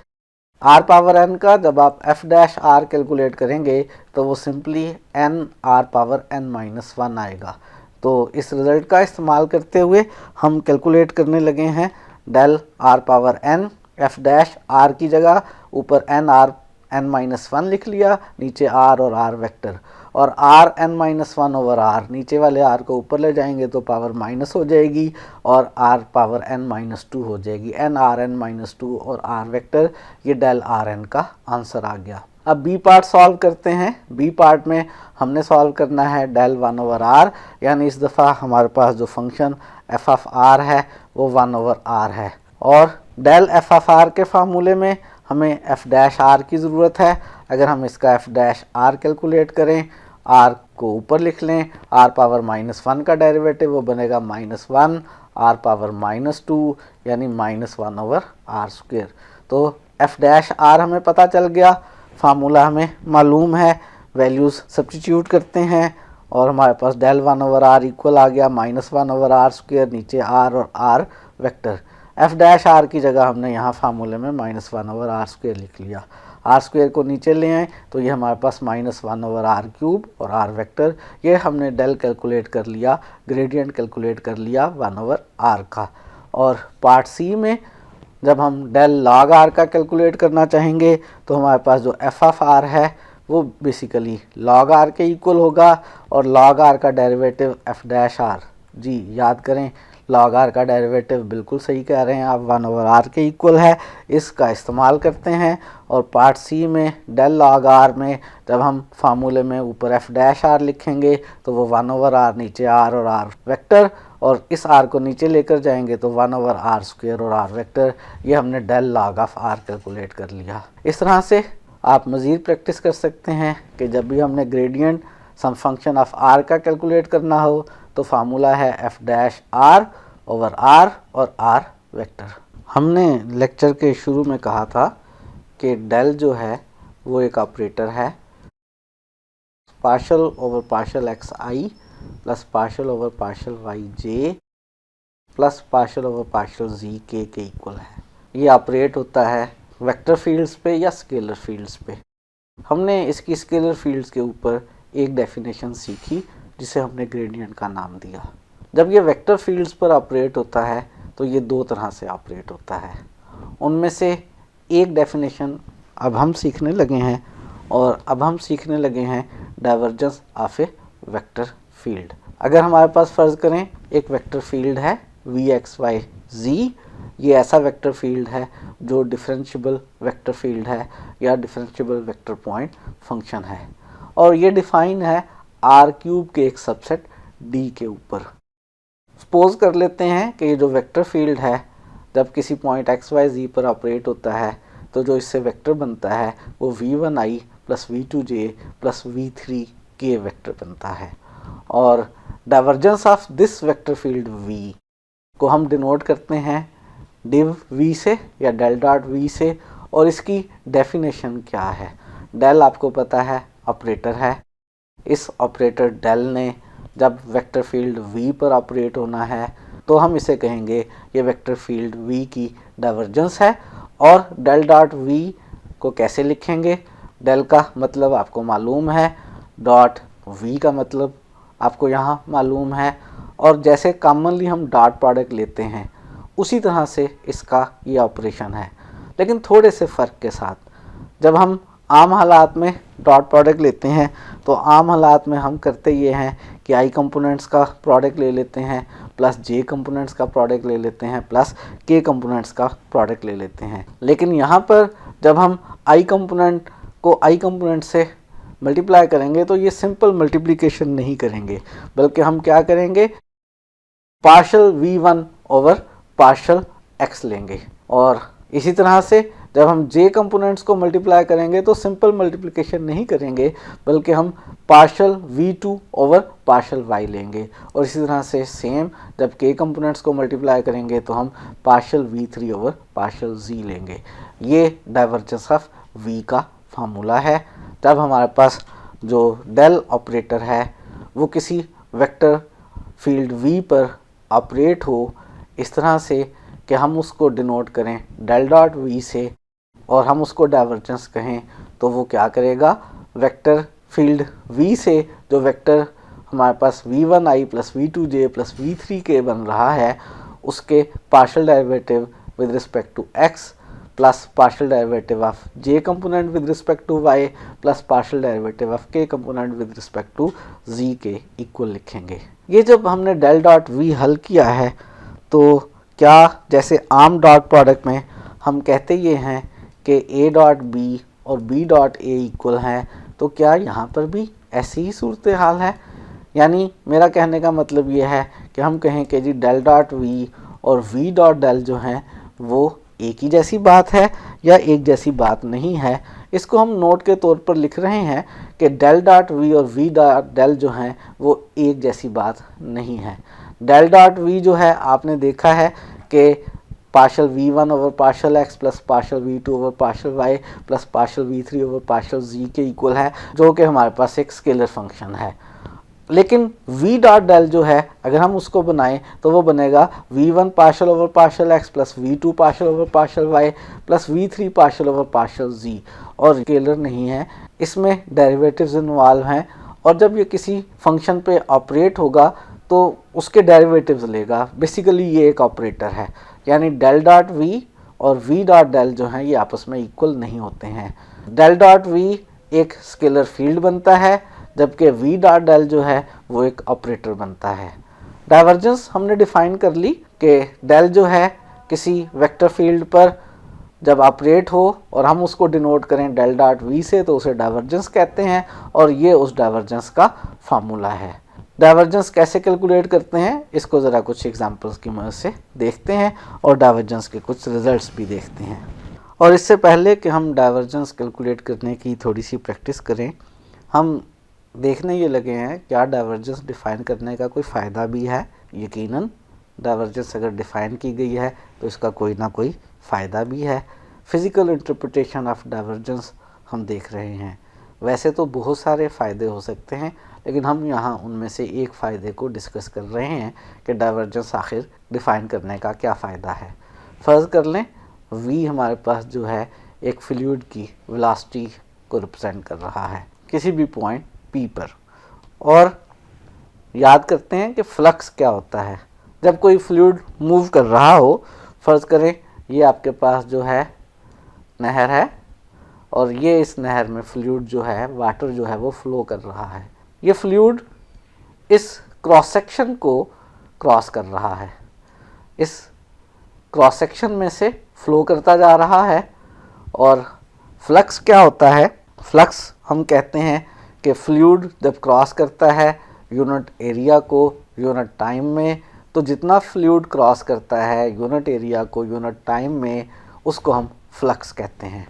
S1: आर पावर एन का जब आप एफ डैश आर कैलकुलेट करेंगे तो वो simply n are power N minus 1 आएगा। तो इस रिज़ल्ट का इस्तेमाल करते हुए हम कैलकुलेट करने लगे हैं del r power n, f dash r की जगह ऊपर एन आर एन माइनस 1 लिख लिया, नीचे आर और आर वेक्टर, और r n minus 1 over are, नीचे वाले आर को ऊपर ले जाएंगे तो पावर माइनस हो जाएगी और आर पावर एन माइनस 2 हो जाएगी। एन आर एन माइनस 2 और आर वेक्टर, ये डेल आर एन का आंसर आ गया। अब बी पार्ट सॉल्व करते हैं। बी पार्ट में हमने सॉल्व करना है डेल 1 ओवर आर, यानी इस दफ़ा हमारे पास जो फंक्शन एफ ऑफ आर है वो 1 ओवर आर है, और डेल एफ ऑफ आर के फार्मूले में हमें एफ डैश आर की ज़रूरत है। अगर हम इसका एफ डैश आर कैलकुलेट करें, आर को ऊपर लिख लें, आर पावर माइनस 1 का डेरिवेटिव वो बनेगा माइनस 1 आर पावर माइनस 2 यानी माइनस 1 ओवर आर स्क्वेयर। तो एफ डैश आर हमें पता चल गया, फार्मूला हमें मालूम है, वैल्यूज़ सब्स्टिट्यूट करते हैं और हमारे पास डेल 1 ओवर आर इक्वल आ गया माइनस 1 ओवर आर स्क्वेयर, नीचे आर और are vector. F dash r की जगह हमने यहाँ फार्मूले में माइनस 1 ओवर आर स्क्वेयर लिख लिया। आर स्क्वेयर को नीचे ले आए तो ये हमारे पास माइनस 1 ओवर आर क्यूब और आर वेक्टर, ये हमने डेल कैलकुलेट कर लिया, ग्रेडियंट कैलकुलेट कर लिया 1 ओवर आर का। और पार्ट सी में जब हम डेल लॉग आर का कैलकुलेट करना चाहेंगे तो हमारे पास जो एफ ऑफ आर है वो बेसिकली लॉग आर के इक्वल होगा, और लॉग आर का डेरिवेटिव एफ डैश आर, जी याद करें लॉग आर का डेरिवेटिव बिल्कुल सही कह रहे हैं आप, 1 ओवर आर के इक्वल है, इसका इस्तेमाल करते हैं। और पार्ट सी में डेल लॉग आर में जब हम फार्मूले में ऊपर एफ डैश आर लिखेंगे तो वो 1 ओवर आर, नीचे आर और आर वेक्टर, और इस आर को नीचे लेकर जाएंगे तो 1 ओवर आर स्क्वेयर और आर वेक्टर, ये हमने del log of R calculate कर लिया। इस तरह से आप मज़ीद प्रैक्टिस कर सकते हैं कि जब भी हमने gradient some function of R का कैलकुलेट करना हो तो फार्मूला है F dash R over are और आर वेक्टर। हमने लेक्चर के शुरू में कहा था कि डेल जो है वो एक ऑपरेटर है, partial over partial X I plus partial over partial Y J plus partial over partial Z के इक्वल है। ये ऑपरेट होता है वेक्टर फील्ड्स पे या स्केलर फील्ड्स पे। हमने इसकी स्केलर फील्ड्स के ऊपर एक डेफिनेशन सीखी जिसे हमने ग्रेडियंट का नाम दिया। जब ये वेक्टर फील्ड्स पर ऑपरेट होता है तो ये दो तरह से ऑपरेट होता है। उनमें से एक डेफिनेशन अब हम सीखने लगे हैं, और अब हम सीखने लगे हैं divergence of A vector field. अगर हमारे पास फ़र्ज़ करें एक वेक्टर फील्ड है v(x,y,z), ये ऐसा वेक्टर फील्ड है जो डिफरेंशिएबल वेक्टर फील्ड है या डिफरेंशिएबल वेक्टर पॉइंट फंक्शन है, और ये डिफाइन है R³ के एक सबसेट D के ऊपर। सपोज कर लेते हैं कि ये जो वेक्टर फील्ड है जब किसी पॉइंट x,y,z पर ऑपरेट होता है तो जो इससे वेक्टर बनता है वो v1i plus v2j plus v3k vector बनता है। और divergence of this vector field v को हम डिनोट करते हैं div v से या डेल डॉट v से, और इसकी डेफिनेशन क्या है। डेल आपको पता है ऑपरेटर है। इस ऑपरेटर डेल ने जब वेक्टर फील्ड v पर ऑपरेट होना है तो हम इसे कहेंगे ये वेक्टर फील्ड v की डाइवर्जेंस है। और डेल डॉट v को कैसे लिखेंगे, डेल का मतलब आपको मालूम है, डॉट v का मतलब आपको यहाँ मालूम है, और जैसे कॉमनली हम डॉट प्रोडक्ट लेते हैं उसी तरह से इसका ये ऑपरेशन है, लेकिन थोड़े से फ़र्क के साथ। जब हम आम हालात में डॉट प्रोडक्ट लेते हैं तो आम हालात में हम करते ये हैं कि आई कंपोनेंट्स का प्रोडक्ट ले लेते हैं प्लस जे कंपोनेंट्स का प्रोडक्ट ले लेते हैं प्लस के कंपोनेंट्स का प्रोडक्ट ले लेते हैं। लेकिन यहाँ पर जब हम आई कंपोनेंट को आई कंपोनेंट से मल्टीप्लाई करेंगे तो ये सिंपल मल्टीप्लिकेशन नहीं करेंगे, बल्कि हम क्या करेंगे, partial v1 over partial x लेंगे। और इसी तरह से जब हम j कंपोनेंट्स को मल्टीप्लाई करेंगे तो सिंपल मल्टीप्लिकेशन नहीं करेंगे, बल्कि हम partial v2 over partial y लेंगे। और इसी तरह से सेम जब k कंपोनेंट्स को मल्टीप्लाई करेंगे तो हम partial v3 over partial z लेंगे। ये डाइवर्जेंस ऑफ v का फार्मूला है। तब हमारे पास जो डेल ऑपरेटर है वो किसी वेक्टर फील्ड v पर ऑपरेट हो इस तरह से कि हम उसको डिनोट करें डेल डॉट v से और हम उसको डाइवर्जेंस कहें, तो वो क्या करेगा, वेक्टर फील्ड v से जो वेक्टर हमारे पास v1i plus v2j plus v3k बन रहा है उसके partial derivative with respect to x plus partial derivative of j component with respect to y plus partial derivative of k component with respect to z के equal लिखेंगे। ये जब हमने del dot v हल किया है तो क्या जैसे आम डॉट प्रोडक्ट में हम कहते ये हैं कि a डॉट b और b डॉट a इक्वल हैं, तो क्या यहाँ पर भी ऐसी ही सूरत हाल है। यानी मेरा कहने का मतलब ये है कि हम कहें कि जी डेल डॉट v और v डॉट डेल जो हैं वो एक ही जैसी बात है या एक जैसी बात नहीं है। इसको हम नोट के तौर पर लिख रहे हैं कि डेल डॉट v और v डॉट डेल जो हैं वो एक जैसी बात नहीं है। डेल डॉट v जो है आपने देखा है कि partial v1 over partial x plus partial v2 over partial y plus partial v3 over partial z के इक्वल है, जो कि हमारे पास एक स्केलर फंक्शन है। लेकिन v डॉट डेल जो है अगर हम उसको बनाएं तो वो बनेगा v1 partial over partial x plus v2 partial over partial y plus v3 partial over partial z, और स्केलर नहीं है, इसमें डेरिवेटिव्स इन्वॉल्व हैं। और जब ये किसी फंक्शन पे ऑपरेट होगा तो उसके डेरिवेटिव्स लेगा। बेसिकली ये एक ऑपरेटर है, यानी डेल डॉट v और v डॉट डेल जो हैं ये आपस में इक्वल नहीं होते हैं। डेल डॉट v एक स्केलर फील्ड बनता है जबकि v डॉट डेल जो है वो एक ऑपरेटर बनता है। डाइवर्जेंस हमने डिफाइन कर ली कि डेल जो है किसी वेक्टर फील्ड पर जब ऑपरेट हो और हम उसको डिनोट करें डेल डॉट v से तो उसे डाइवर्जेंस कहते हैं, और ये उस डाइवर्जेंस का फार्मूला है। डाइवर्जेंस कैसे कैलकुलेट करते हैं इसको ज़रा कुछ एग्जांपल्स की मदद से देखते हैं और डाइवर्जेंस के कुछ रिजल्ट्स भी देखते हैं। और इससे पहले कि हम डाइवर्जेंस कैलकुलेट करने की थोड़ी सी प्रैक्टिस करें, हम देखने ये लगे हैं क्या डाइवर्जेंस डिफ़ाइन करने का कोई फ़ायदा भी है। यकीनन डाइवर्जेंस अगर डिफ़ाइन की गई है तो इसका कोई ना कोई फ़ायदा भी है। फ़िज़िकल इंटरप्रिटेशन ऑफ डाइवर्जेंस हम देख रहे हैं। वैसे तो बहुत सारे फ़ायदे हो सकते हैं, लेकिन हम यहाँ उनमें से एक फ़ायदे को डिस्कस कर रहे हैं कि डाइवर्जेंस आखिर डिफ़ाइन करने का क्या फ़ायदा है। फ़र्ज़ कर लें v हमारे पास जो है एक फ्लूइड की वेलोसिटी को रिप्रेजेंट कर रहा है किसी भी पॉइंट P पर। और याद करते हैं कि फ्लक्स क्या होता है। जब कोई फ्लूइड मूव कर रहा हो, फ़र्ज़ करें ये आपके पास जो है नहर है और ये इस नहर में फ्लूइड जो है, वाटर जो है वो फ्लो कर रहा है। ये फ्लूइड इस क्रॉस सेक्शन को क्रॉस कर रहा है, इस क्रॉस सेक्शन में से फ्लो करता जा रहा है। और फ्लक्स क्या होता है? फ्लक्स हम कहते हैं कि फ्लूइड जब क्रॉस करता है यूनिट एरिया को यूनिट टाइम में, तो जितना फ्लूइड क्रॉस करता है यूनिट एरिया को यूनिट टाइम में, उसको हम फ्लक्स कहते हैं।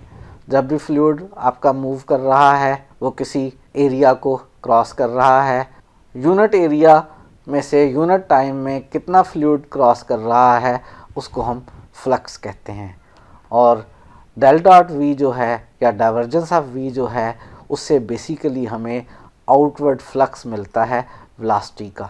S1: जब भी फ्लूइड आपका मूव कर रहा है वो किसी एरिया को क्रॉस कर रहा है, यूनिट एरिया में से यूनिट टाइम में कितना फ्लूइड क्रॉस कर रहा है उसको हम फ्लक्स कहते हैं। और डेल डॉट वी जो है या डाइवर्जेंस ऑफ वी जो है, उससे बेसिकली हमें आउटवर्ड फ्लक्स मिलता है वेलोसिटी का।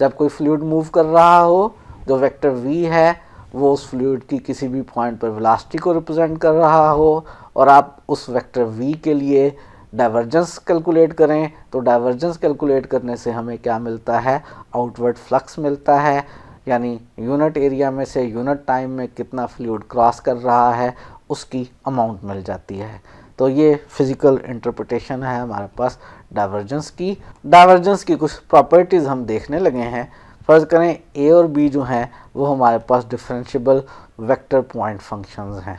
S1: जब कोई फ्लूइड मूव कर रहा हो, जो वेक्टर वी है वो उस फ्लूइड की किसी भी पॉइंट पर वेलोसिटी को रिप्रेजेंट कर रहा हो, और आप उस वेक्टर वी के लिए डाइवर्जेंस कैलकुलेट करें, तो डाइवर्जेंस कैलकुलेट करने से हमें क्या मिलता है? आउटवर्ड फ्लक्स मिलता है। यानी यूनिट एरिया में से यूनिट टाइम में कितना फ्लूइड क्रॉस कर रहा है उसकी अमाउंट मिल जाती है। तो ये फिज़िकल इंटरप्रिटेशन है हमारे पास डाइवर्जेंस की। डाइवर्जेंस की कुछ प्रॉपर्टीज़ हम देखने लगे हैं। फ़र्ज़ करें ए और बी जो हैं वो हमारे पास डिफरेंशिएबल वेक्टर पॉइंट फंक्शंस हैं।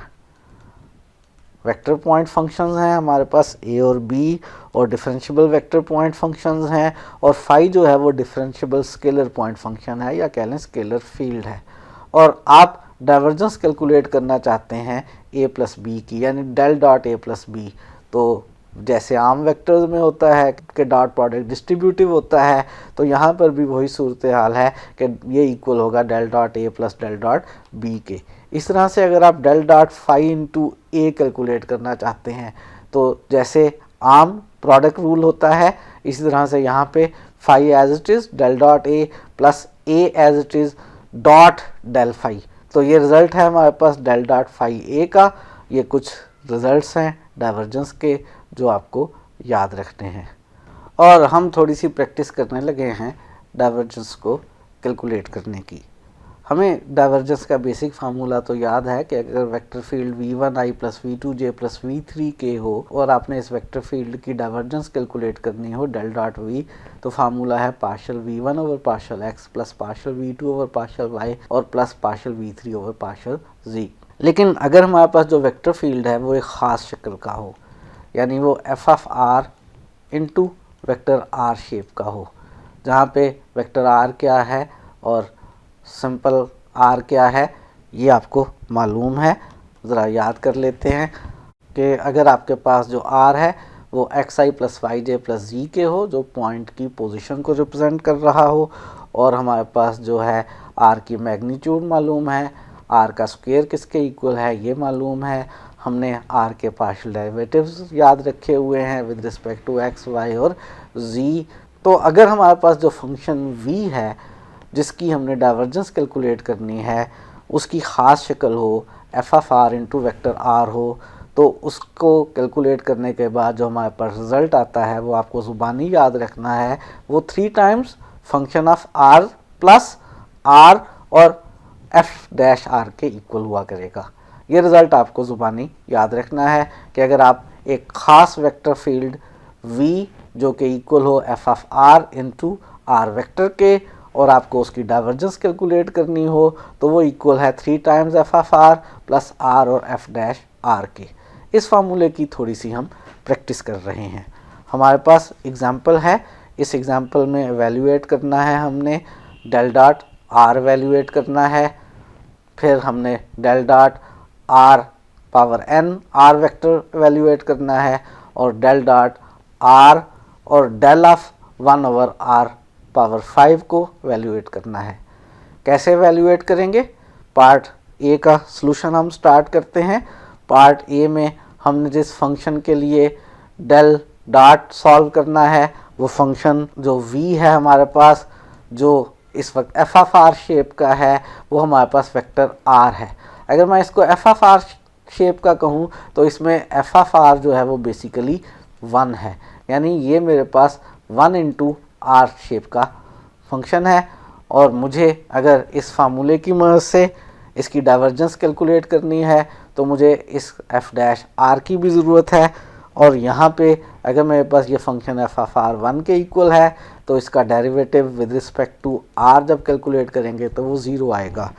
S1: वेक्टर पॉइंट फंक्शंस हैं हमारे पास ए और बी, और डिफरेंशिएबल वेक्टर पॉइंट फंक्शंस हैं। और फाई जो है वो डिफरेंशिएबल स्केलर पॉइंट फंक्शन है, या कह लें स्केलर फील्ड है। और आप डाइवर्जेंस कैलकुलेट करना चाहते हैं ए प्लस बी की, यानी del dot A plus B. तो जैसे आम वेक्टर्स में होता है कि डॉट प्रोडक्ट डिस्ट्रीब्यूटिव होता है, तो यहाँ पर भी वही सूरत हाल है कि ये इक्वल होगा del dot A plus del dot B के। इस तरह से अगर आप del dot phi into A calculate करना चाहते हैं, तो जैसे आम प्रोडक्ट रूल होता है, इसी तरह से यहाँ पे phi as it is del dot A plus A as it is dot del phi. तो ये रिज़ल्ट है हमारे पास डेल डॉट फाई ए का। ये कुछ रिज़ल्ट्स हैं डाइवर्जेंस के जो आपको याद रखने हैं। और हम थोड़ी सी प्रैक्टिस करने लगे हैं डाइवर्जेंस को कैलकुलेट करने की। हमें डाइवर्जेंस का बेसिक फार्मूला तो याद है कि अगर vector field v1i plus v2j plus v3k हो और आपने इस वेक्टर फील्ड की डाइवर्जेंस कैलकुलेट करनी हो डेल डॉट v, तो फार्मूला है partial v1 over partial x plus partial v2 over partial y और plus partial v3 over partial z। लेकिन अगर हमारे पास जो वेक्टर फील्ड है वो एक ख़ास शक्ल का हो, यानी वो F of R into vector R shape का हो, जहाँ पे वेक्टर आर क्या है और सिंपल आर क्या है ये आपको मालूम है। ज़रा याद कर लेते हैं कि अगर आपके पास जो आर है वो x I plus Y J plus जी के हो, जो पॉइंट की पोजीशन को रिप्रेजेंट कर रहा हो, और हमारे पास जो है आर की मैग्नीट्यूड मालूम है, आर का स्क्वायर किसके इक्वल है ये मालूम है, हमने आर के पार्शियल डेरिवेटिव्स याद रखे हुए हैं with respect to X Y और जी। तो अगर हमारे पास जो फंक्शन v है जिसकी हमने डाइवर्जेंस कैलकुलेट करनी है, उसकी ख़ास शक्ल हो, F of R into vector R हो, तो उसको कैलकुलेट करने के बाद जो हमारे पास रिज़ल्ट आता है वो आपको ज़ुबानी याद रखना है, वो 3 times function of R plus R और एफ डैश आर के इक्वल हुआ करेगा। ये रिज़ल्ट आपको ज़ुबानी याद रखना है कि अगर आप एक ख़ास वेक्टर फील्ड v जो कि इक्वल हो F of R into R vector के, और आपको उसकी डाइवर्जेंस कैलकुलेट करनी हो, तो वो इक्वल है 3 times F of R plus R और एफ डैश आर के। इस फार्मूले की थोड़ी सी हम प्रैक्टिस कर रहे हैं। हमारे पास एग्जांपल है, इस एग्जांपल में एवेल्यूएट करना है हमने डेल डॉट आर एवेल्यूएट करना है, फिर हमने del dot R power n R vector evaluate करना है, और डेल डॉट आर और del of 1 over R power 5 को एवेल्यूएट करना है। कैसे एवेल्यूएट करेंगे? पार्ट ए का सॉल्यूशन हम स्टार्ट करते हैं। पार्ट ए में हमने जिस फंक्शन के लिए डेल डॉट सॉल्व करना है, वो फंक्शन जो v है हमारे पास, जो इस वक्त एफ ऑफ आर शेप का है, वो हमारे पास वेक्टर r है। अगर मैं इसको एफ ऑफ आर शेप का कहूँ तो इसमें एफ ऑफ आर जो है वो बेसिकली 1 है, यानी ये मेरे पास 1 इंटू आर शेप का फंक्शन है। और मुझे अगर इस फार्मूले की मदद से इसकी डाइवर्जेंस कैलकुलेट करनी है तो मुझे इस एफ डैश आर की भी ज़रूरत है। और यहाँ पे अगर मेरे पास ये फंक्शन एफ ऑफ आर 1 के इक्वल है तो इसका derivative with respect to R जब कैलकुलेट करेंगे तो वो 0 आएगा।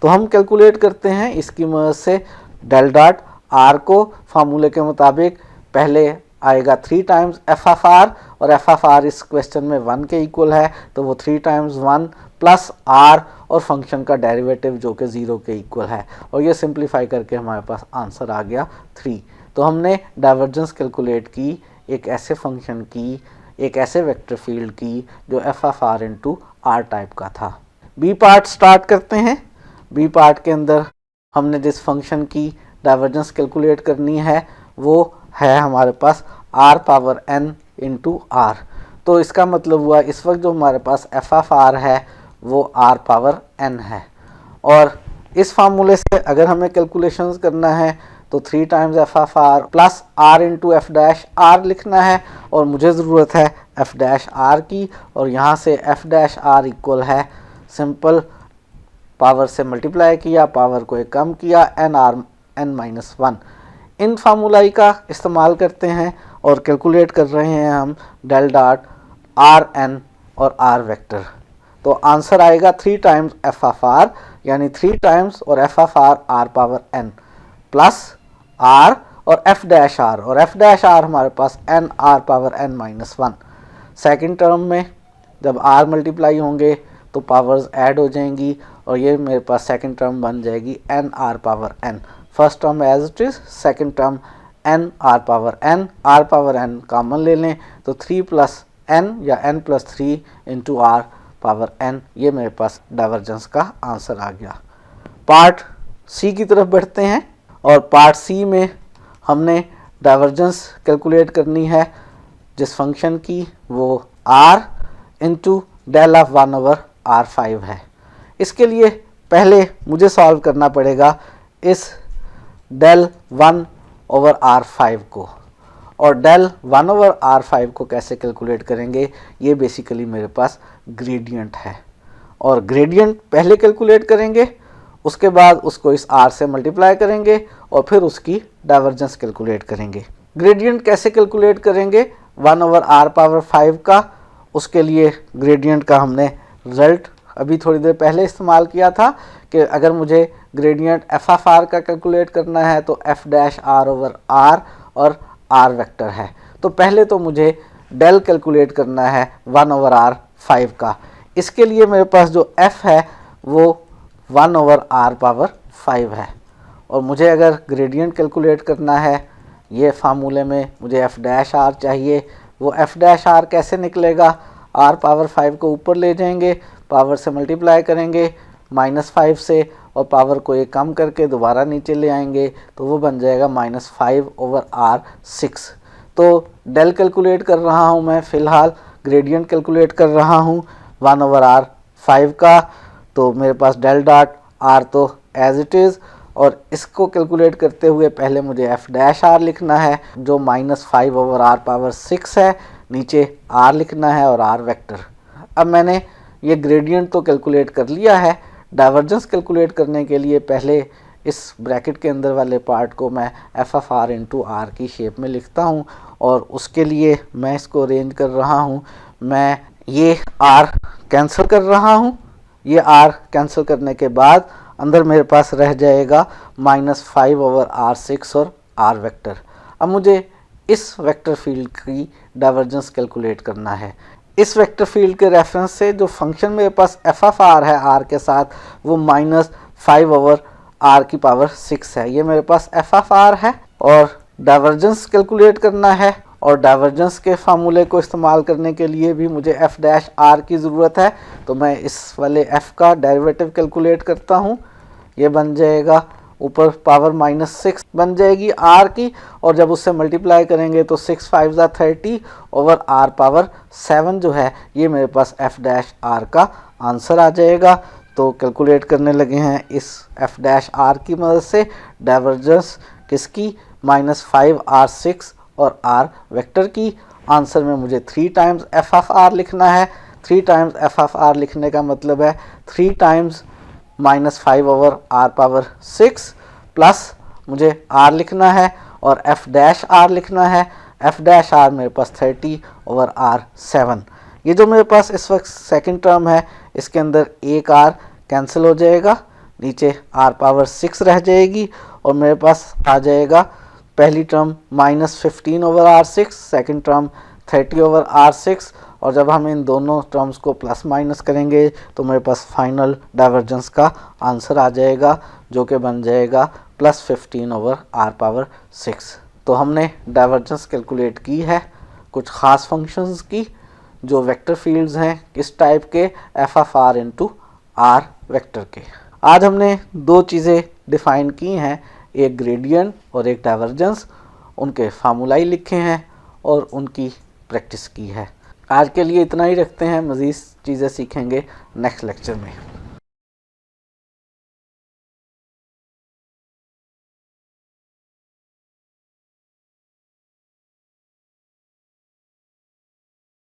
S1: तो हम कैलकुलेट करते हैं इसकी मदद से डेल डॉट आर को फार्मूले के मुताबिक पहले आएगा 3 टाइम्स एफ ऑफ आर, और एफ ऑफ आर इस क्वेश्चन में 1 के इक्वल है तो वो 3 टाइम्स 1 प्लस आर और फंक्शन का डेरिवेटिव जो कि 0 के इक्वल है, और ये सिंप्लीफाई करके हमारे पास आंसर आ गया 3। तो हमने डाइवर्जेंस कैलकुलेट की एक ऐसे फंक्शन की, एक ऐसे वेक्टर फील्ड की जो F of R into R type का था। बी पार्ट स्टार्ट करते हैं। बी पार्ट के अंदर हमने जिस फंक्शन की डाइवर्जेंस कैलकुलेट करनी है वो है हमारे पास R power N into R. तो इसका मतलब हुआ इस वक्त जो हमारे पास एफ ऑफ आर है वो आर पावर एन है, और इस फार्मूले से अगर हमें कैलकुलेशंस करना है तो 3 times F of R plus R into F dash R लिखना है, और मुझे ज़रूरत है एफ डैश आर की, और यहाँ से एफ डैश आर इक्वल है सिंपल पावर से मल्टीप्लाई किया, पावर को एक कम किया, एन आर एन माइनस 1। इन फार्मूलाई का इस्तेमाल करते हैं और कैलकुलेट कर रहे हैं हम डेल डॉट आर एन और आर वेक्टर। तो आंसर आएगा 3 टाइम्स एफ ऑफ आर, यानी 3 टाइम्स और F of R power N plus R और एफ डैश आर, और एफ डैश आर हमारे पास N are power N minus 1। Second term में जब आर मल्टीप्लाई होंगे तो पावर्स ऐड हो जाएंगी और ये मेरे पास सेकेंड टर्म बन जाएगी N are power N. First term as it is, second term N are power N common ले लें तो 3 प्लस एन या N plus 3 into R power N, ये मेरे पास डाइवर्जेंस का आंसर आ गया। पार्ट सी की तरफ बढ़ते हैं, और पार्ट सी में हमने डाइवर्जेंस कैलकुलेट करनी है जिस फंक्शन की वो R into del of 1 over R 5 है। इसके लिए पहले मुझे सॉल्व करना पड़ेगा इस डेल 1 ओवर आर 5 को, और डेल 1 ओवर आर 5 को कैसे कैलकुलेट करेंगे, ये बेसिकली मेरे पास ग्रेडियंट है, और ग्रेडियंट पहले कैलकुलेट करेंगे, उसके बाद उसको इस आर से मल्टीप्लाई करेंगे और फिर उसकी डाइवर्जेंस कैलकुलेट करेंगे। ग्रेडियंट कैसे कैलकुलेट करेंगे 1 ओवर आर पावर 5 का, उसके लिए ग्रेडियंट का हमने रिजल्ट अभी थोड़ी देर पहले इस्तेमाल किया था कि अगर मुझे ग्रेडियंट एफ ऑफ आर का कैलकुलेट करना है तो F dash R over are और आर वेक्टर है। तो पहले तो मुझे डेल कैलकुलेट करना है 1 ओवर आर 5 का। इसके लिए मेरे पास जो एफ है वो 1 ओवर आर पावर 5 है, और मुझे अगर ग्रेडियंट कैलकुलेट करना है ये फार्मूले में मुझे एफ डैश आर चाहिए। वो एफ डैश आर कैसे निकलेगा, आर पावर 5 को ऊपर ले जाएंगे, पावर से मल्टीप्लाई करेंगे -5 से, और पावर को एक कम करके दोबारा नीचे ले आएंगे तो वो बन जाएगा -5 ओवर आर 6। तो डेल कैलकुलेट कर रहा हूँ मैं, फ़िलहाल ग्रेडियंट कैलकुलेट कर रहा हूँ 1 ओवर आर 5 का। तो मेरे पास डेल डॉट आर तो एज इट इज़, और इसको कैलकुलेट करते हुए पहले मुझे एफ डैश आर लिखना है जो -5 ओवर आर पावर 6 है, नीचे आर लिखना है और आर वेक्टर। अब मैंने ये ग्रेडियंट तो कैलकुलेट कर लिया है, डाइवर्जेंस कैलकुलेट करने के लिए पहले इस ब्रैकेट के अंदर वाले पार्ट को मैं F of R into R की शेप में लिखता हूँ, और उसके लिए मैं इसको अरेंज कर रहा हूँ। मैं ये आर कैंसिल कर रहा हूँ, ये आर कैंसिल करने के बाद अंदर मेरे पास रह जाएगा -5 ओवर आर 6 और आर वेक्टर। अब मुझे इस वेक्टर फील्ड की डाइवर्जेंस कैलकुलेट करना है। इस वेक्टर फील्ड के रेफरेंस से जो फंक्शन मेरे पास एफ ऑफ आर है आर के साथ, वो -5 ओवर आर की पावर 6 है। ये मेरे पास एफ ऑफ आर है, और डाइवर्जेंस कैलकुलेट करना है, और डाइवर्जेंस के फार्मूले को इस्तेमाल करने के लिए भी मुझे एफ डैश आर की ज़रूरत है। तो मैं इस वाले एफ का डेरिवेटिव कैलकुलेट करता हूँ, ये बन जाएगा ऊपर पावर -6 बन जाएगी आर की, और जब उससे मल्टीप्लाई करेंगे तो 6 5 30 ओवर आर पावर 7 जो है ये मेरे पास एफ डैश आर का आंसर आ जाएगा। तो कैलकुलेट करने लगे हैं इस एफ डैश आर की मदद से डाइवर्जेंस किसकी, -5r6 और r वेक्टर की। आंसर में मुझे 3 टाइम्स एफ ऑफ आर लिखना है। 3 टाइम्स एफ ऑफ आर लिखने का मतलब है 3 टाइम्स -5/r⁴ प्लस मुझे r लिखना है और f डैश r लिखना है। f डैश r मेरे पास 30/r⁷। ये जो मेरे पास इस वक्त सेकंड टर्म है, इसके अंदर एक r कैंसिल हो जाएगा, नीचे r⁴ रह जाएगी और मेरे पास आ जाएगा पहली term -15/r6, second term 30/r6। और जब हम इन दोनों टर्म्स को प्लस माइनस करेंगे तो मेरे पास फाइनल डाइवर्जेंस का आंसर आ जाएगा, जो कि बन जाएगा +15/r⁶। तो हमने डाइवर्जेंस कैलकुलेट की है कुछ ख़ास फंक्शंस की, जो वेक्टर फील्ड्स हैं किस टाइप के, F of R into R vector के। आज हमने दो चीज़ें डिफ़ाइन की हैं, एक ग्रेडियंट और एक डाइवर्जेंस। उनके फार्मूला ही लिखे हैं और उनकी प्रैक्टिस की है। आज के लिए इतना ही रखते हैं, मज़ीद चीज़ें सीखेंगे नेक्स्ट लेक्चर में।